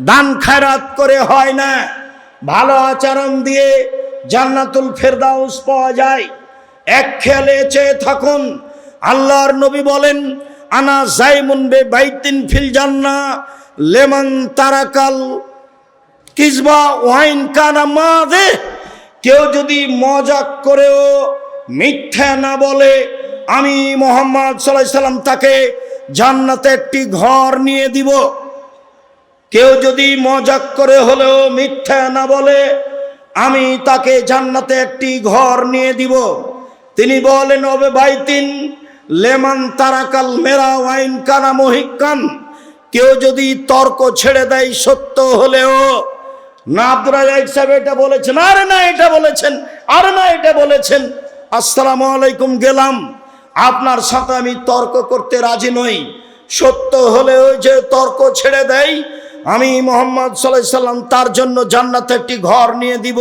দান খায়রাত করে হয় না। ভালো আচরণ দিয়ে জান্নাতুল ফেরদাউস পাওয়া যায়। এক খেয়ালে চেয়ে থাকুন, আল্লাহর নবী বলেন, আনা জাইমুন বে বাইতিন ফিল জান্নাহ লেমান তারাকাল কিসবা ওয়াইন কানা মাযে। কেউ যদি মজাক করেও মিথ্যা না বলে, আমি মুহাম্মদ সাল্লাল্লাহু আলাইহি সাল্লাম তাকে জান্নাতে একটি ঘর নিয়ে দিব। কেউ যদি মজাক করে হলেও মিথ্যা না বলে, আমি তাকে জান্নাতে একটি ঘর নিয়ে দিব। তিনি বলেন, ওবে বাইতিন লেমান তারাকাল মেরা ওয়াইন কানা মহিকান। কেউ যদি তর্ক ছেড়ে দেয় সত্য হলেও, না আব্দুর রাজ্জাক সাহেব এটা বলেছেন, আরে না এটা বলেছেন, আরে না এটা বলেছেন, আসসালামু আলাইকুম গেলাম, আপনার সাথে আমি তর্ক করতে রাজি নই। সত্য হলেও যে তর্ক ছেড়ে দেয়, আমি মুহাম্মদ সাল্লাল্লাহু আলাইহি সাল্লাম তার জন্য জান্নাতে একটি ঘর নিয়ে দিব।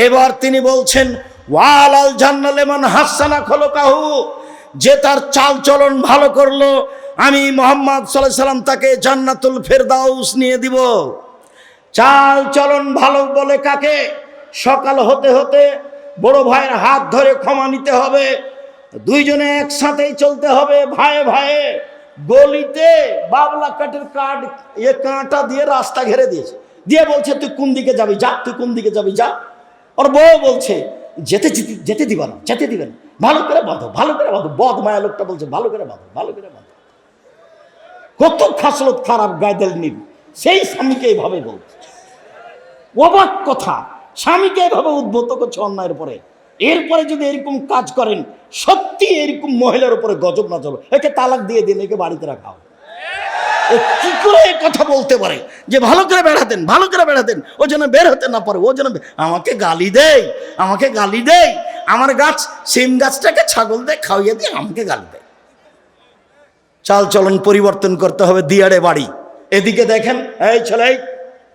এবার তিনি বলছেন, ওয়ালাল জান্নাত লিমান হাসানা খলকাহু। যে তার চাল চলন ভালো করলো, আমি মুহাম্মদ সাল্লাল্লাহু আলাইহি সাল্লাম তাকে জান্নাতুল ফেরদাউস নিয়ে দিব। চাল চলন ভালো বলে কাকে? সকাল হতে হতে বড় ভাইয়ের হাত ধরে ক্ষমা নিতে হবে, দুইজনে একসাথেই চলতে হবে ভাইয়ে ভাইয়ে। গলিতে বাবলা কাঠের কাঁটা দিয়ে রাস্তা ঘেরে দিয়েছে, দিয়ে বলছে তুই কোন দিকে যাবি যা, তুই কোন দিকে যাবি যা। ওর বউ বলছে যেতে যেতে দিবা না, যেতে দিবেন, ভালো করে বাঁধো, ভালো করে বাঁধো। বদ মায়া লোকটা বলছে ভালো করে বাঁধো, ভালো করে বাঁধো। কত খাসলত খারাপ গায়দেল নিব, সেই স্বামীকে এইভাবে বলছে। অবাক কথা, স্বামীকে এভাবে উদ্বুদ্ধ করছে অন্যায়ের উপরে। এরপরে যদি এরকম কাজ করেন, সত্যি এরকম মহিলার উপরে গজব না চলো, একে তালাক দিয়ে দিন, একে বাড়িতে রাখা হবে। কি করে কথা বলতে পারে যে ভালো করে বেড়াতেন, ভালো করে বেড়াতেন, ও যেন বের হতে না পারে, ও যেন আমাকে গালি দেয়, আমাকে গালি দেয়, আমার গাছ সিম গাছটাকে ছাগল দিয়ে খাওয়িয়ে দিয়ে আমাকে গালি দেয়। চাল চলন পরিবর্তন করতে হবে। দিয়াড়ে বাড়ি, এদিকে দেখেন, এই ছেলে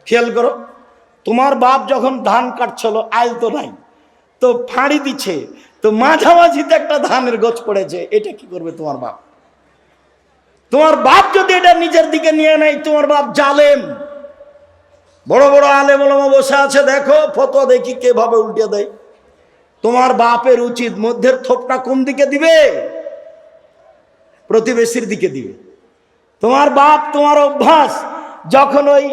খেয়াল করো, তোমার বাপ যখন ধান কাটছিল, আইল তো নাই, তো ফাঁড়ি দিচ্ছে, তো মাঝামাঝিতে একটা ধানের গোছ পড়েছে, এটা কি করবে তোমার বাপ? তোমার বাপ যদি এটা নিজের দিকে নিয়ে নেয়, তোমার বাপ জালেম। বড় বড় আলেম ওলামা বসে আছে, দেখো ফতোয়া দেখি কিভাবে উল্টে দেয়। তোমার বাপের উচিত মধ্যের থোপটা কোন দিকে দিবে? প্রতিবেশীর দিকে দিবে। তোমার বাপ, তোমার অভ্যাস, যখন ওই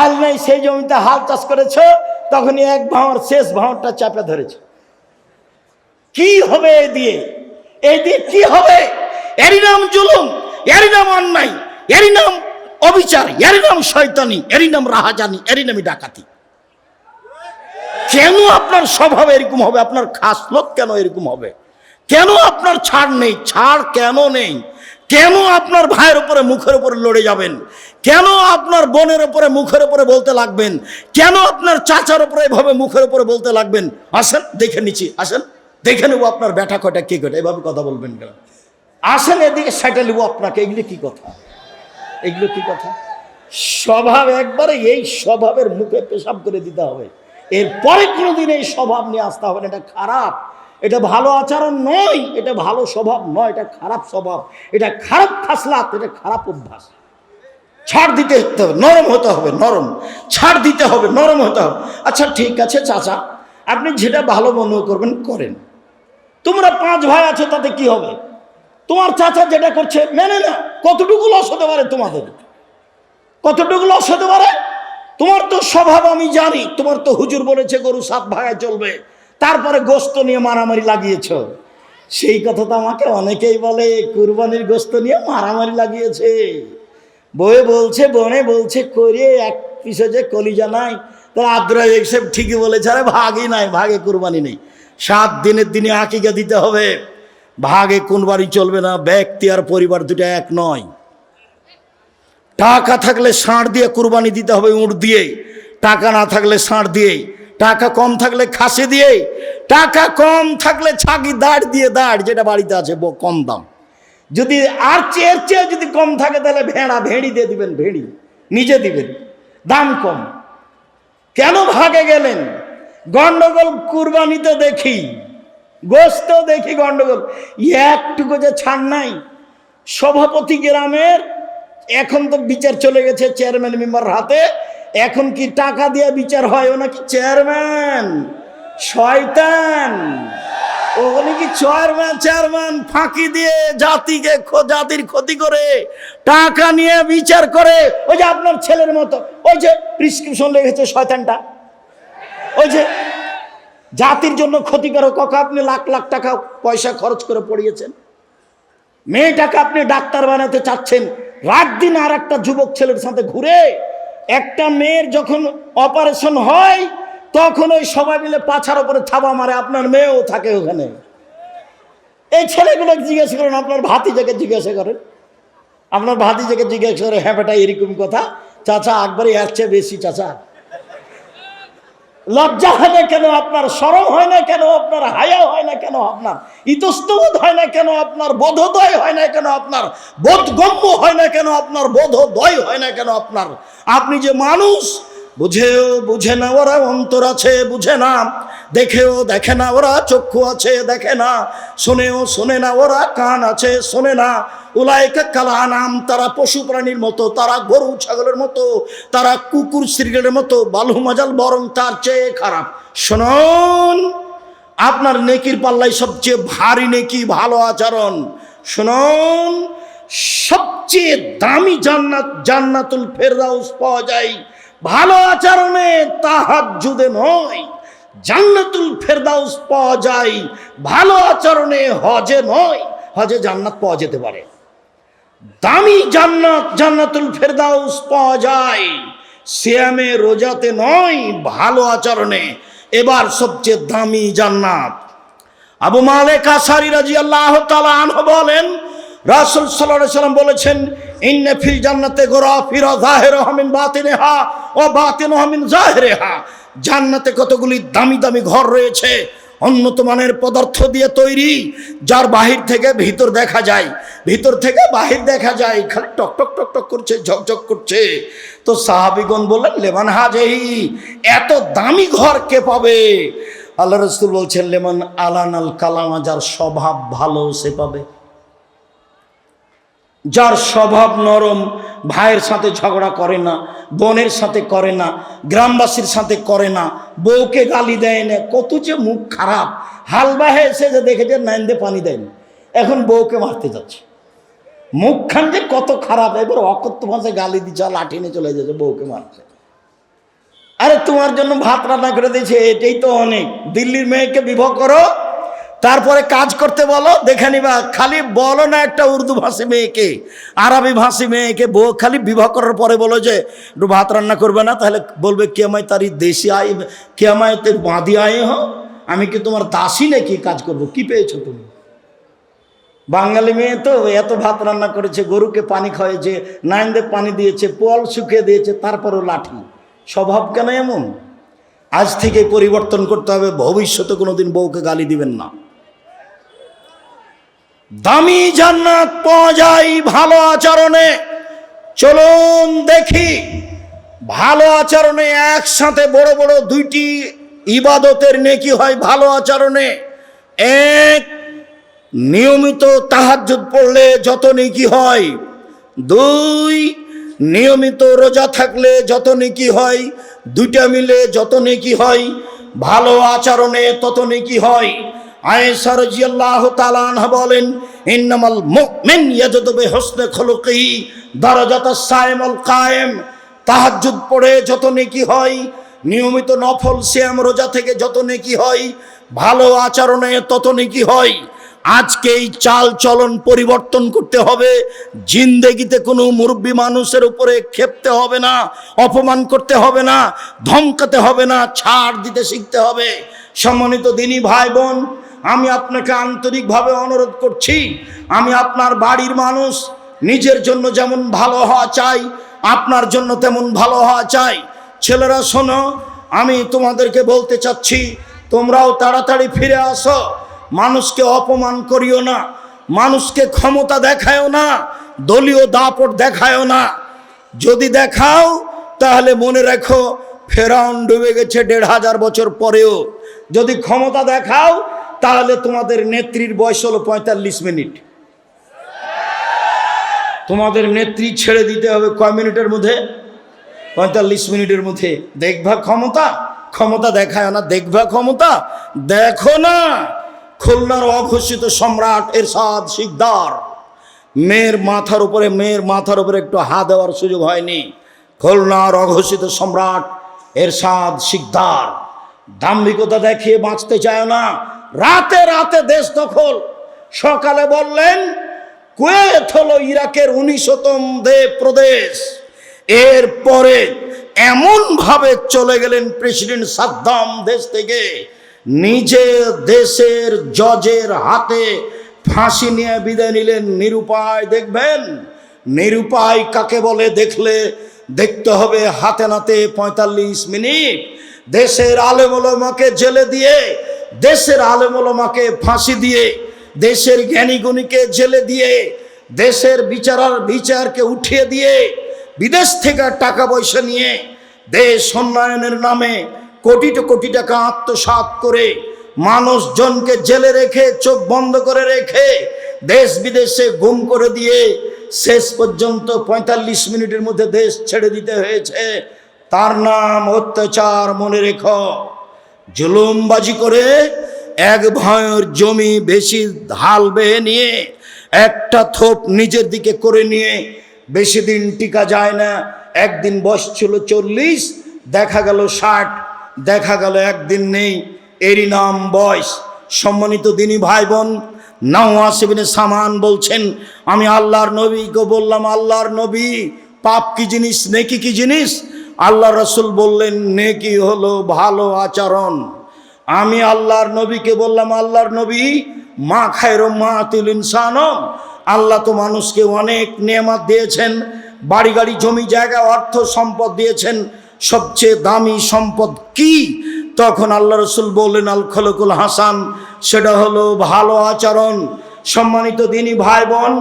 আল নাই সেই জমিতে হাল চাষ করেছ, তখনই এক ভাঁড় শেষ ভাঁড়টা চাপে ধরেছে। কি হবে এই দিয়ে? এই দিয়ে কি হবে? এরই নাম জুলুম, এরই নাম অন্যায়, এরই নাম অবিচার, এরই নাম শয়তানি, এরই নাম রাহাজানি, এরই নামই ডাকাতি। কেন আপনার স্বভাব এরকম হবে? আপনার খাসলত কেন এরকম হবে? কেন আপনার ছাড় নেই? ছাড় কেন নেই? কেন আপনার ভাইয়ের উপরে মুখের উপরে লড়ে যাবেন? কেন আপনার বোনের উপরে মুখের উপরে বলতে লাগবেন? কেন আপনার চাচার উপরে এভাবে মুখের উপরে বলতে লাগবেন? আসেন দেখে নিচ্ছি, আসেন দেখে নেবো আপনার ব্যাটা কয়টা কি কয়টা, এভাবে কথা বলবেন কেন? আসেন এদিকে সেটা নেবো আপনাকে। এগুলো কি কথা? এগুলো কি কথা? স্বভাব একবারে এই স্বভাবের মুখে পেশাব করে দিতে হবে। এরপরে কোনোদিন এই স্বভাব নিয়ে আসতে হবে না। এটা খারাপ, এটা ভালো আচরণ নয়, এটা ভালো স্বভাব নয়, এটা খারাপ স্বভাব, এটা খারাপ খাসলাত, এটা খারাপ অভ্যাস। ছাড় দিতে হবে, নরম হতে হবে, নরম ছাড় দিতে হবে, নরম হতে হবে। আচ্ছা ঠিক আছে চাচা, আপনি যেটা ভালো মনে করবেন করেন। তোমরা 5 ভাই আছো, তাতে কি হবে? তোমার চাচা যেটা করছে মেনে না, কতটুকু লস হতে পারে তোমাদের? কতটুকু লস হতে পারে? তোমার তো স্বভাব আমি জানি, তোমার তো হুজুর বলেছে গরু 7 ভাগায় চলবে, তারপরে গোস্ত নিয়ে মারামারি লাগিয়েছ। সেই কথা তো আমাকে অনেকেই বলে, কুরবানির গোস্ত নিয়ে মারামারি লাগিয়েছে। বয়ে বলছে, বনে বলছে, করে এক পিছে যে কলিজা নাই। তো আব্দুর রাজ্জাক সাহেব ঠিকই বলেছে, আরে ভাগই নাই, ভাগে কুরবানি নেই। 7 দিনের দিনে আকিকা দিতে হবে, ভাগে কোন বাড়ি চলবে না। ব্যক্তি আর পরিবার দুটো এক নয়। টাকা থাকলে ষাঁড় দিয়ে কুরবানি দিতে হবে, উঁট দিয়ে। টাকা না থাকলে ষাঁড় দিয়ে, টাকা কম থাকলে খাসি দিয়ে, টাকা কম থাকলে ছাগি দাঁড় দিয়ে, দাঁড় যেটা বাড়িতে আছে কম দাম, যদি আর চেয়ে চেয়ে যদি কম থাকে তাহলে ভেড়ি দিয়ে দিবেন, ভেড়ি নিজে দিবেন, দাম কম। কেন ভাগে গেলেন? গন্ডগোল কুরবানিতে দেখি, গোস্ত দেখি গন্ডগোল, একটুকু যে ছাড় নাই। সভাপতি গ্রামের এখন তো বিচার চলে গেছে চেয়ারম্যান মেম্বার হাতে। এখন কি টাকা দিয়ে বিচার হয়? ও নাকি চেয়ারম্যান, শয়তান। ও নাকি চেয়ারম্যান ফাঁকি দিয়ে জাতির ক্ষতি করে টাকা নিয়ে বিচার করে। ওই যে আপনার ছেলের মতো, ওই যে প্রেসক্রিপশন লেগেছে শয়তানটা, ওই যে জাতির জন্য ক্ষতিকারক। আপনি লাখ লাখ টাকা পয়সা খরচ করে পড়িয়েছেন, মেয়েটাকে আপনি ডাক্তার বানাতে চাচ্ছেন, রাত দিন আর একটা যুবক ছেলের সাথে ঘুরে। একটা মেয়ের যখন অপারেশন হয় তখন ওই সবাই মিলে পাছার উপরে থাবা মারে, আপনার মেয়েও থাকে ওখানে। এই ছেলেগুলো জিজ্ঞাসা করেন, আপনার ভাতিজাকে জিজ্ঞাসা করেন, আপনার ভাতিজাকে জিজ্ঞাসা করে, হ্যাঁ বেটা এরকম কথা, চাচা একবারই এর চেয়ে বেশি। চাচা লজ্জা হয় না কেন আপনার? শরম হয় না কেন আপনার? হায়া হয় না কেন আপনার? ইতস্তবোধ হয় না কেন আপনার? বোধোদয় হয় না কেন আপনার? বোধগম্য হয় না কেন আপনার? বোধোদয় হয় না কেন আপনার? আপনি যে মানুষ, বুঝেও বুঝে না ওরা, অন্তর আছে বুঝে না, দেখেও দেখে না ওরা, চক্ষু আছে দেখে না, শোনেও শোনে না ওরা, কান আছে শোনে না। উলাইকা কাল আনাম, তারা পশু প্রাণীর মতো, তারা গরু ছাগলের মতো, তারা কুকুর শৃগালের মতো, বালু মাজাল, বরং তার চেয়ে খারাপ। শুনুন, আপনার নেকির পাল্লাই সবচেয়ে ভারী নেকি ভালো আচরণ। শুনুন, সবচেয়ে দামি জান্নাত, জান্নাতুল ফেরদাউস পাওয়া যায় ভালো আচরণে, তাহাজ্জুদে নয়। জান্নাতুল ফেরদাউস পাওয়া যায় ভালো আচরণে, হজে নয়। হজে জান্নাত পাওয়া যেতে পারে, দামি জান্নাত, জান্নাতুল ফেরদাউস পাওয়া যায় সিয়ামে, রোজাতে নয়, ভালো আচরণে। এবার সবচেয়ে দামি জান্নাত, আবু মালিক আশআরী রাদিয়াল্লাহু তাআলা আনহু বলেন, রাসূল সাল্লাল্লাহু আলাইহি ওয়াসাল্লাম বলেছেন, ইন্না ফিল জান্নাতে গরাফিরা যাহিরুহা মিন বাতিনিহা ওয়া বাতিনুহা মিন যাহিরিহা। জান্নাতে কতগুলি দামি দামি ঘর রয়েছে, উন্নত মানের পদার্থ দিয়ে তৈরি, যার বাহির থেকে ভিতর দেখা যায়, ভিতর থেকে বাহির দেখা যায়, খালি টক টক টক টক করছে, ঝকঝক করছে। তো সাহাবীগণ বললেন, লেমান হাজিহি, এত দামি ঘর কে পাবে? আল্লাহ রাসূল বলছেন, লেমান আলানাল কালামা, যার স্বভাব ভালো সে পাবে। যার স্বভাব নরম, ভাইয়ের সাথে ঝগড়া করে না, বোনের সাথে করে না, গ্রামবাসীর সাথে করে না, বউকে গালি দেয় না, কত যে মুখ খারাপ। হালবাহে এসে যে দেখেছে নাইন্দে পানি দেয়নি, এখন বউকে মারতে যাচ্ছে, মুখখান যে কত খারাপ। এবার অকথ্য ভাষায় গালি দিচ্ছে, লাঠি নিয়ে চলে যাচ্ছে বউকে মারছে। আরে তোমার জন্য ভাত রান্না করে দিয়েছে, এটাই তো অনেক। দিল্লির মেয়েকে বিবাহ করো, তারপরে কাজ করতে বলো, দেখে নিবা। খালি বলো না একটা উর্দু ভাষী মেয়েকে, আরবি ভাষী মেয়েকে বউ খালি বিবাহ করার পরে বলো যে একটু ভাত রান্না করবে না, তাহলে বলবে কে আমায় তারি দেশি আয়, কে আমায় তে বাঁধি আয়ে হো, আমি কি তোমার দাসী নাকি কাজ করবো? কি পেয়েছো তুমি? বাঙালি মেয়ে তো এত ভাত রান্না করেছে, গরুকে পানি খাওয়াইছে, নাইন্দে পানি দিয়েছে, পোয়াল শুকিয়ে দিয়েছে, তারপরও লাঠি। স্বভাব কেন এমন? আজ থেকে পরিবর্তন করতে হবে, ভবিষ্যতে কোনোদিন বউকে গালি দিবেন না। দামি জান্নাত পাওয়া যায় ভালো আচরণে। চলুন দেখি, ভালো আচরণে একসাথে বড় বড় দুইটি ইবাদতের নেকি হয় ভালো আচরণে। এক, নিয়মিত তাহাজ্জুদ পড়লে যত নেকি হয়। দুই, নিয়মিত রোজা থাকলে যত নেকি হয়। দুইটা মিলে যত নেকি হয়, ভালো আচরণে তত নেকি হয়। আয়েশা রাদিয়াল্লাহু তাআলা আনহা বলেন, ইন্নামাল মুমিন ইয়াজুদু বিহুসনি খুলুকিহি দারাজাতাস সাইমুল কায়েম। তাহাজ্জুদ পড়ে যত নেকি হয়, নিয়মিত নফল সিয়াম রোজা থেকে যত নেকি হয়, ভালো আচরণে তত নেকি হয়। আজকে এই চাল চলন পরিবর্তন করতে হবে। জিন্দেগিতে কোনো মুরব্বী মানুষের উপরে ক্ষেপতে হবে না, অপমান করতে হবে না, ধমকাতে হবে না, ছাড় দিতে শিখতে হবে। সম্মানিত দিনী ভাই বোন, আমি আপনাকে আন্তরিকভাবে অনুরোধ করছি, আমি আপনার বাড়ির মানুষ, নিজের জন্য যেমন ভালো হওয়া চাই, আপনার জন্য তেমন ভালো হওয়া চাই। ছেলেরা শোনো, আমি তোমাদেরকে বলতে চাচ্ছি, তোমরাও তাড়াতাড়ি ফিরে আসো। মানুষকে অপমান করিও না, মানুষকে ক্ষমতা দেখায়ও না, দলীয় দাপট দেখায়ও না। যদি দেখাও তাহলে মনে রাখো ফেরাউন ডুবে গেছে 1500 বছর পরেও। যদি ক্ষমতা দেখাও তাহলে তোমাদের নেত্রীর বয়স হলো 45 মিনিট। তোমাদের নেত্রী ছেড়ে দিতে হবে কয় মিনিটের মধ্যে? 45 মিনিটের মধ্যে। দেখবা ক্ষমতা, ক্ষমতা দেখায় না, দেখবা ক্ষমতা দেখো না। খুলনার অঘোষিত সম্রাট এরশাদ শিকদার, মেয়ের মাথার উপরে একটু হাত দেওয়ার সুযোগ হয়নি। খুলনার অঘোষিত সম্রাট এরশাদ শিকদার দাম্ভিকতা দেখিয়ে বাঁচতে চায় না। রাতে রাতে দেশ দখল। সকালে বললেন কুয়েত হলো ইরাকের 19তম প্রদেশ। এরপরে এমন ভাবে চলে গেলেন প্রেসিডেন্ট সাদ্দাম দেশ থেকে, নিজে দেশের জজের হাতে ফাঁসি নিয়ে বিদায় নিলেন। নিরুপায়। দেখবেন নিরুপায় কাকে বলে দেখতে হবে হাতে নাতে 45 মিনিট। দেশের আলেম ওলামাকে জেলে দিয়ে, দেশের আলেম ওলামাকে ফাঁসি দিয়ে, দেশের জ্ঞানী গুণীকে জেলে দিয়ে, দেশের বিচারকে উঠিয়ে দিয়ে, বিদেশ থেকে টাকা পয়সা নিয়ে দেশ উন্নয়নের নামে কোটি টাকা আত্মসাৎ করে মানুষজনকে জেলে রেখে, চোখ বন্ধ করে রেখে, দেশ বিদেশে গুম করে দিয়ে শেষ পর্যন্ত 45 মিনিটের মধ্যে দেশ ছেড়ে দিতে হয়েছে। তার নাম অত্যাচার। মনে রেখো, জুলুমবাজি করে এক ভয়ের জমি বেশি হাল বেয়ে নিয়ে একটা থোপ নিজের দিকে করে নিয়ে বেশি দিন টিকা যায় না। একদিন বয়স ছিল 40, দেখা গেল 60, দেখা গেল একদিন নেই, এরই নাম বয়স। সম্মানিত দিনী ভাই বোন, নাওয়াস ইবনে সামান বলছেন, আমি আল্লাহর নবীকে বললাম, আল্লাহর নবী পাপ কি জিনিস, নেকি কি জিনিস? আল্লাহ রসুল বললেন, নেকি হলো ভালো আচরণ। আমি আল্লাহর নবীকে বললাম, আল্লাহর নবী মা খায়রু মাতিল ইনসান, আল্লাহ তো মানুষকে অনেক নেয়ামত দিয়েছেন, বাড়ি গাড়ি জমি জায়গা অর্থ সম্পদ দিয়েছেন, সবচেয়ে দামি সম্পদ কি? তখন আল্লাহ রসুল বললেন, আল খলকুল হাসান, সেটা হলো ভালো আচরণ। সম্মানিত দিনী ভাই বোন,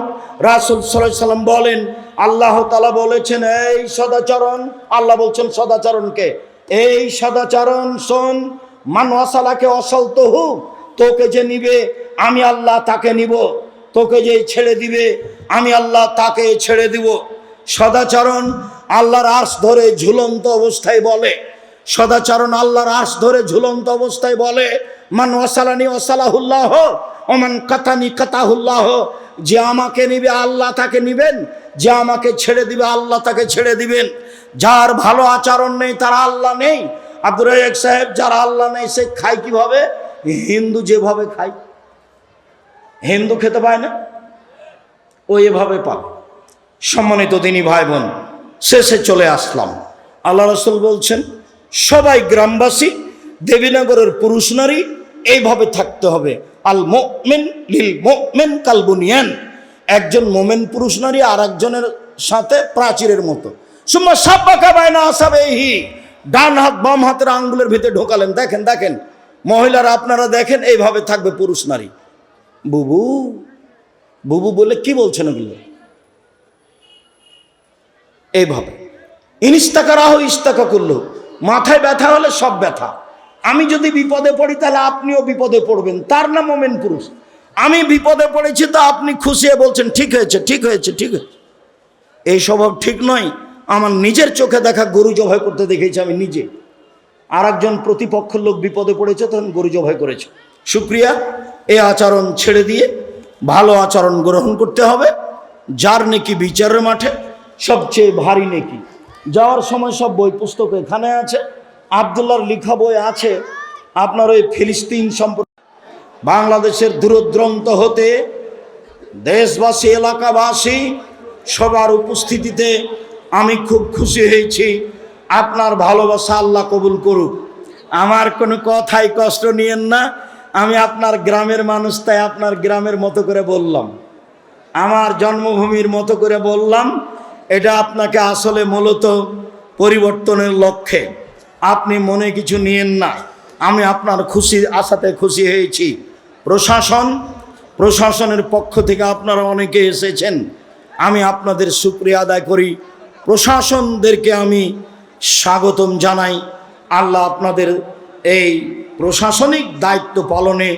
রাসূল সাল্লাল্লাহু আলাইহি সাল্লাম বলেন, আল্লাহ তাআলা বলেছেন এই সদাচরণ, আল্লাহ বলছেন সদাচরণকে, এই সদাচরণ শোন, মান ওয়াসালাকে ওয়াসালতুহু, তোকে যে নিবে আমি আল্লাহ তাকে নিব, তোকে যে ছেড়ে দিবে আমি আল্লাহ তাকে ছেড়ে দিব। সদাচরণ আল্লাহর আরশ ধরে ঝুলন্ত অবস্থায় বলে, সদাচরণ আল্লাহর আরশ ধরে ঝুলন্ত অবস্থায় বলে, মান ওয়াসালানি ওয়াসালাহুল্লাহ ও মান কাতানি কাতাহুল্লাহ, যে আমাকে নিবে আল্লাহ তাকে নিবেন, যে আমাকে ছেড়ে দিবে আল্লাহ তাকে ছেড়ে দিবেন। যার ভালো আচরণ নেই তার আল্লাহ নেই। আব্দুর রাজ্জাক সাহেব, যার আল্লাহ নেই সে খায় কিভাবে? হিন্দু যেভাবে খায়, হিন্দু খেতে পায় না, ও এভাবে পাবে। সম্মানিত দিনী ভাই বোন, শেষে চলে আসলাম। আল্লাহ রাসূল বলছেন সবাই গ্রামবাসী, দেবীনগরের পুরুষ নারী এইভাবে থাকতে হবে। আল মুমিন লিল মুমিন কাল বুনিয়ান, একজন মোমেন পুরুষ নারী আর একজনের সাথে প্রাচীরের মতো। সুম্মা সাব্বাকা বাইনা আসাবিহি, ডান হাত বাম হাতের আঙ্গুলের ভিতরে ঢোকালেন। দেখেন দেখেন মহিলারা, আপনারা দেখেন এইভাবে থাকবে পুরুষ নারী। বুবু বুবু বলে কি বলছেন ওগুলো? এইভাবে ইনিস্তাকা রাহ ইস্তাকা করলো, মাথায় ব্যথা হলে সব ব্যথা। আমি যদি বিপদে পড়ি তাহলে আপনিও বিপদে পড়বেন, তার নাম মোমেন পুরুষ। আমি বিপদে পড়েছি তো আপনি খুশি হয়ে বলছেন ঠিক হয়েছে ঠিক হয়েছে ঠিক হয়েছে। এই স্বভাব ঠিক নয়। আমার নিজের চোখে দেখা গরু জবাই করতে দেখেছি আমি নিজে। আর একজন প্রতিপক্ষের লোক বিপদে পড়েছে, তখন গরু জবাই করেছে। শুক্রিয়া, এই আচরণ ছেড়ে দিয়ে ভালো আচরণ গ্রহণ করতে হবে। যার নেকি বিচারের মাঠে সবচেয়ে ভারী নেকি। যাওয়ার সময় সব বই পুস্তক এখানে আছে, আবদুল্লাহর লেখা বই আছে। আপনার ওই ফিলিস্তিন সম্পর্কে, বাংলাদেশের দূরদূরান্ত হতে দেশবাসী এলাকাবাসী সবার উপস্থিতিতে আমি খুব খুশি হয়েছি। আপনার ভালোবাসা আল্লাহ কবুল করুক। আমার কোনো কথাই কষ্ট নিয়েন না, আমি আপনার গ্রামের মানুষ, তাই আপনার গ্রামের মতো করে বললাম, আমার জন্মভূমির মতো করে বললাম। এটা আপনাকে আসলে মূলত পরিবর্তনের লক্ষ্যে, আপনি মনে কিছু নিয়েন না। আমি আপনার খুশি আশাতে খুশি হয়েছি। প্রশাসন প্রশাসনের পক্ষ থেকে আপনারা অনেকে এসেছেন, আমি আপনাদের শুকরিয়া আদায় করি। প্রশাসনদেরকে আমি স্বাগতম জানাই। আল্লাহ আপনাদের এই প্রশাসনিক দায়িত্ব পালনে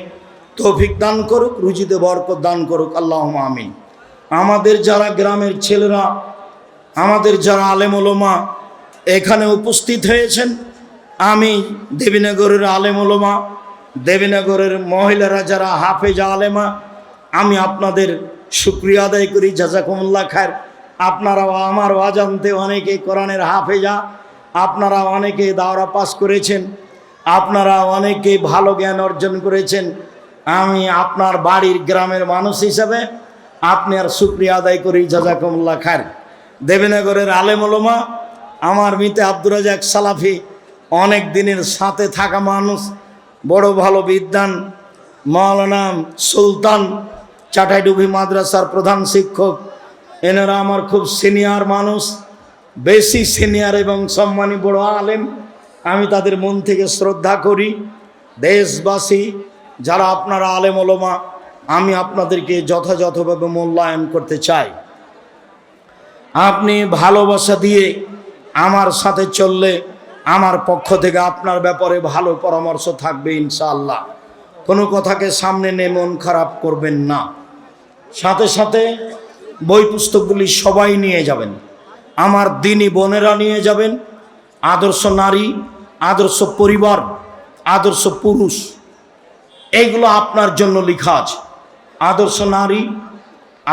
তৌফিক দান করুক, রুজিতে বরকত দান করুক, আল্লাহুম্মা আমিন। আমাদের যারা গ্রামের ছেলেরা, আমাদের যারা আলেম ওলামা এখানে উপস্থিত হয়েছেন, আমি দেবীনগরের আলেম ওলামা, দেবীনগরের মহিলারা যারা হাফেজা আলেমা, আমি আপনাদের শুকরিয়া আদায় করি, জাযাকুমুল্লাহ খায়র। আপনারাও আমার অজান্তে অনেকে কোরআনের হাফেজা, আপনারা অনেকে দাওরা পাস করেছেন, আপনারা অনেকে ভালো জ্ঞান অর্জন করেছেন। আমি আপনার বাড়ির গ্রামের মানুষ হিসাবে আপনার শুকরিয়া আদায় করি, জাযাকুমুল্লাহ খায়র। দেবীনগরের আলেম ওলামা, আমার মিতে আব্দুর রাজ্জাক সালাফি অনেক দিনের সাথে থাকা মানুষ, বড় ভালো বিদ্বান মাওলানা সুলতান চাটাইডুবি মাদ্রাসার প্রধান শিক্ষক, এনারা আমার খুব সিনিয়র মানুষ, বেশি সিনিয়র এবং সম্মানী বড় আলেম। আমি তাদের মন থেকে শ্রদ্ধা করি। দেশবাসী যারা আপনারা আলেম ওলামা, আমি আপনাদেরকে যথাযথভাবে মূল্যায়ন করতে চাই। আপনি ভালোবাসা দিয়ে আমার সাথে চললে আমার পক্ষ থেকে আপনার ব্যাপারে ভালো পরামর্শ থাকবে ইনশাআল্লাহ। কোনো কথাকে সামনে নিয়ে মন খারাপ করবেন না। সাথে সাথে বই পুস্তকগুলি সবাই নিয়ে যাবেন, আমার দিনী বোনেরা নিয়ে যাবেন। আদর্শ নারী, আদর্শ পরিবার, আদর্শ পুরুষ, এইগুলো আপনার জন্য লেখা আছে। আদর্শ নারী,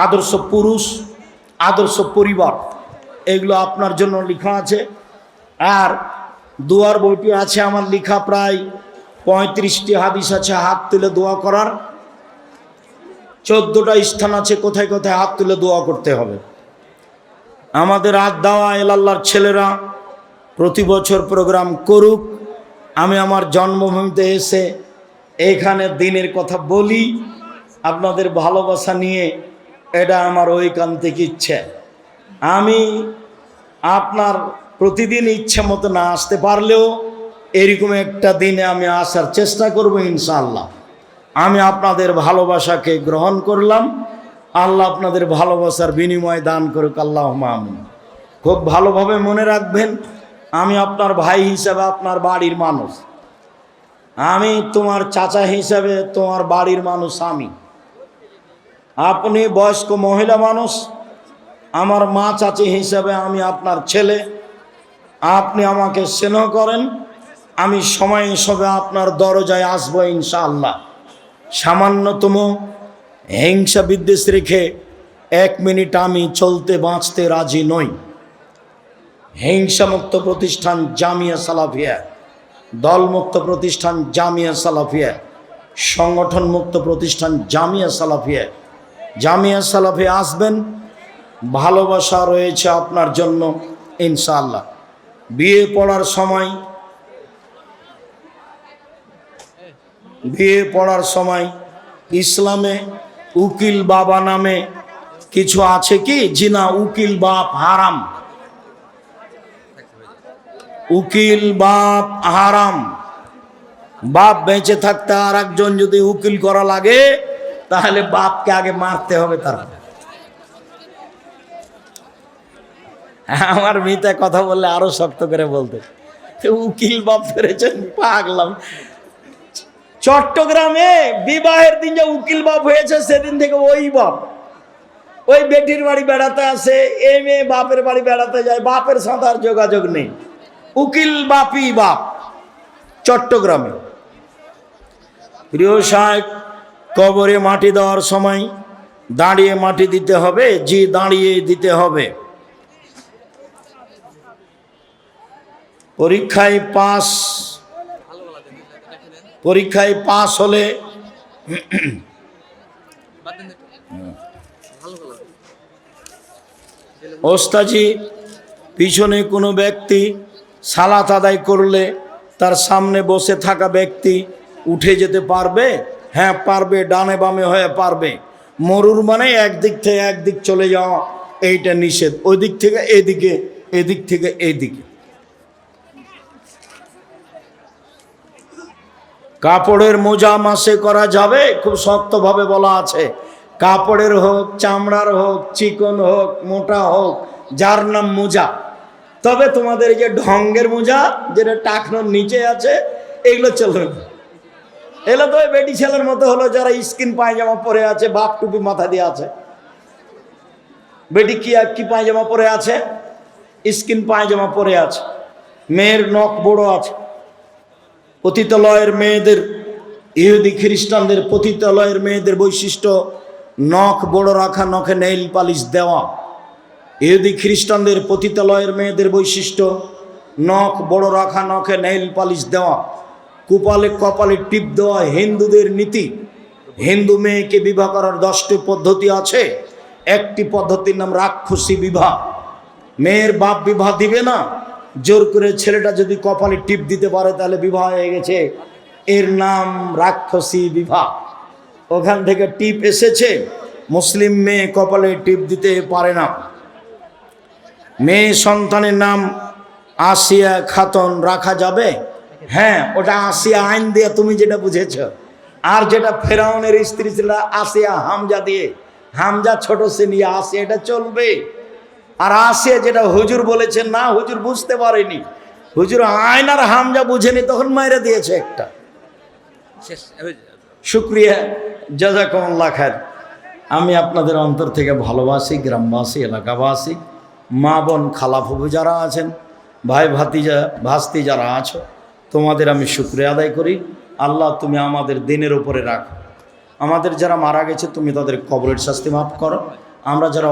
আদর্শ পুরুষ, আদর্শ পরিবার, এগুলো আপনার জন্য লেখা আছে। আর দোয়ার বইটি আছে আমার লেখা, প্রায় 35টি হাদিস আছে হাত তুলে দোয়া করার। 14টা স্থান আছে কোথায় কোথায় হাত তুলে দোয়া করতে হবে। আমাদের দাওয়া এলাল্লাহর ছেলেরা প্রতি বছর প্রোগ্রাম করুক। আমি আমার জন্মভূমিতে এসে এখানে দিনের কথা বলি আপনাদের ভালোবাসা নিয়ে, এটা আমার ঐকান্তিক ইচ্ছে। আমি আপনার প্রতিদিন ইচ্ছে মতো না আসতে পারলেও এরকম একটা দিনে আমি আসার চেষ্টা করব ইনশাআল্লাহ। আমি আপনাদের ভালোবাসাকে গ্রহণ করলাম, আল্লাহ আপনাদের ভালোবাসার বিনিময় দান করুক, আল্লাহুম্মা আমিন। খুব ভালোভাবে মনে রাখবেন, আমি আপনার ভাই হিসাবে আপনার বাড়ির মানুষ, আমি তোমার চাচা হিসাবে তোমার বাড়ির মানুষ। আপনি বয়স্ক মহিলা মানুষ, আমার মা চাচি হিসাবে আমি আপনার ছেলে। আপনি আমাকে স্নেহ করেন, আমি সময় হিসাবে আপনার দরজায় আসবো ইনশাআল্লাহ। সামান্যতম হিংসা বিদ্বেষ রেখে 1 মিনিট আমি চলতে বাঁচতে রাজি নই। হিংসামুক্ত প্রতিষ্ঠান জামিয়া সালাফিয়া, দলমুক্ত প্রতিষ্ঠান জামিয়া সালাফিয়া, সংগঠন মুক্ত প্রতিষ্ঠান জামিয়া সালাফিয়া। জামিয়া সালাফিয়া আসবেন, ভালোবাসা রয়েছে আপনার জন্য ইনশাআল্লাহ। বিয়ে পড়ার সময় ইসলামে উকিল বাবা নামে কিছু আছে কি? জি না, উকিল বাপ হারাম। উকিল বাপ হারাম। বাপ বেঁচে থাকতে আর একজন যদি উকিল করা লাগে, তাহলে বাপকে আগে মারতে হবে। তার আমার মিতে কথা বললে আরো শক্ত করে বলতে, উকিল বাপ ফেরেছেন পাগলাম। চট্টগ্রামে বিবাহের দিন যে উকিল বাপ হয়েছে, সেদিন থেকে ওই বাপ ওই বেটির বাড়ি বেড়াতে আসে, এই মেয়ে বাপের বাড়ি বেড়াতে যায়, বাপের সাথে আর যোগাযোগ নেই। উকিল বাপই বাপ চট্টগ্রামে। প্রিয় সাহেব, কবরে মাটি দেওয়ার সময় দাঁড়িয়ে মাটি দিতে হবে? জি, দাঁড়িয়ে দিতে হবে। পরীক্ষায় পাস হলে ওস্তাজি পিছনে কোনো ব্যক্তি সালাত আদায় করলে তার সামনে বসে থাকা ব্যক্তি উঠে যেতে পারবে? হ্যাঁ পারবে, ডানে বামে হয়ে পারবে। মরুর মানে একদিক থেকে একদিক চলে যাওয়া, এইটা নিষেধ। ওই দিক থেকে এদিকে, এদিক থেকে এইদিকে। কাপড়ের মোজা মাসে করা যাবে? খুব শক্তভাবে বলা আছে, কাপড়ের হোক, চামড়ার হোক, চিকন হোক, মোটা হোক, যার নাম মোজা। তবে তোমাদের যে ঢঙ্গের মোজা, যেটা টাকনোর নিচে আছে, এগুলো চলবে না। এগুলো তো বেটি ছেলের মতো হলো, যারা স্কিন পায়জামা পরে আছে, বাপ টুপি মাথা দিয়ে আছে। বেটি কি পায়জামা পরে আছে? স্কিন পায়জামা পরে আছে। মেয়ের নখ বড় আছে। পতিতালয়ের মেয়েদের, ইহুদি খ্রিস্টানদের পতিতালয়ের মেয়েদের বৈশিষ্ট্য নখ বড় রাখা, নখে নেইল পালিশ দেওয়া। ইহুদি খ্রিস্টানদের পতিতালয়ের মেয়েদের বৈশিষ্ট্য নখ বড় রাখা, নখে নেইল পালিশ দেওয়া, কপালে টিপ দেওয়া হিন্দুদের নীতি। হিন্দু মেয়েকে বিবাহ করার 10টি পদ্ধতি আছে। একটি পদ্ধতির নাম রাক্ষসী বিবাহ। মেয়ের বাপ বিবাহ দিবে না, জোর করে ছেলেটা যদি কপালে টিপ দিতে পারে তাহলে বিবাহ হয়ে গেছে, এর নাম রাক্ষসী বিবাহ। ওখান থেকে টিপ এসেছে। মুসলিম মেয়ে কপালে টিপ দিতে পারে না। মেয়ে সন্তানের নাম আসিয়া খাতুন রাখা যাবে? হ্যাঁ, ওটা আসিয়া আইন দিয়ে তুমি যেটা বুঝেছ। আর যেটা ফেরাউনের স্ত্রী ছিল আসিয়া হামজা দিয়ে, হামজা ছোট সে নিয়ে আসিয়া, এটা চলবে। আর আসিয়া যেটা হুজুর বলেছেন, না হুজুর বুঝতে পারেনি, হুজুর আইন আর হামজা বুঝেনি, তখন মাইরে দিয়েছে একটা। শুক্রিয়া, জাযাকুমুল্লাহ খায়ের। আমি আপনাদের অন্তর থেকে ভালোবাসি, গ্রামবাসী, এলাকাবাসী, মা বোন, খালা ফুফু যারা আছেন, ভাই ভাতিজা ভাস্তি যারা আছো, তোমাদের আমি শুকরিয়া আদায় করি। আল্লাহ তুমি আমাদের দিনের উপরে রাখো। আমাদের যারা মারা গেছে তুমি তাদের কবরের শাস্তি মাফ করো। আমরা যারা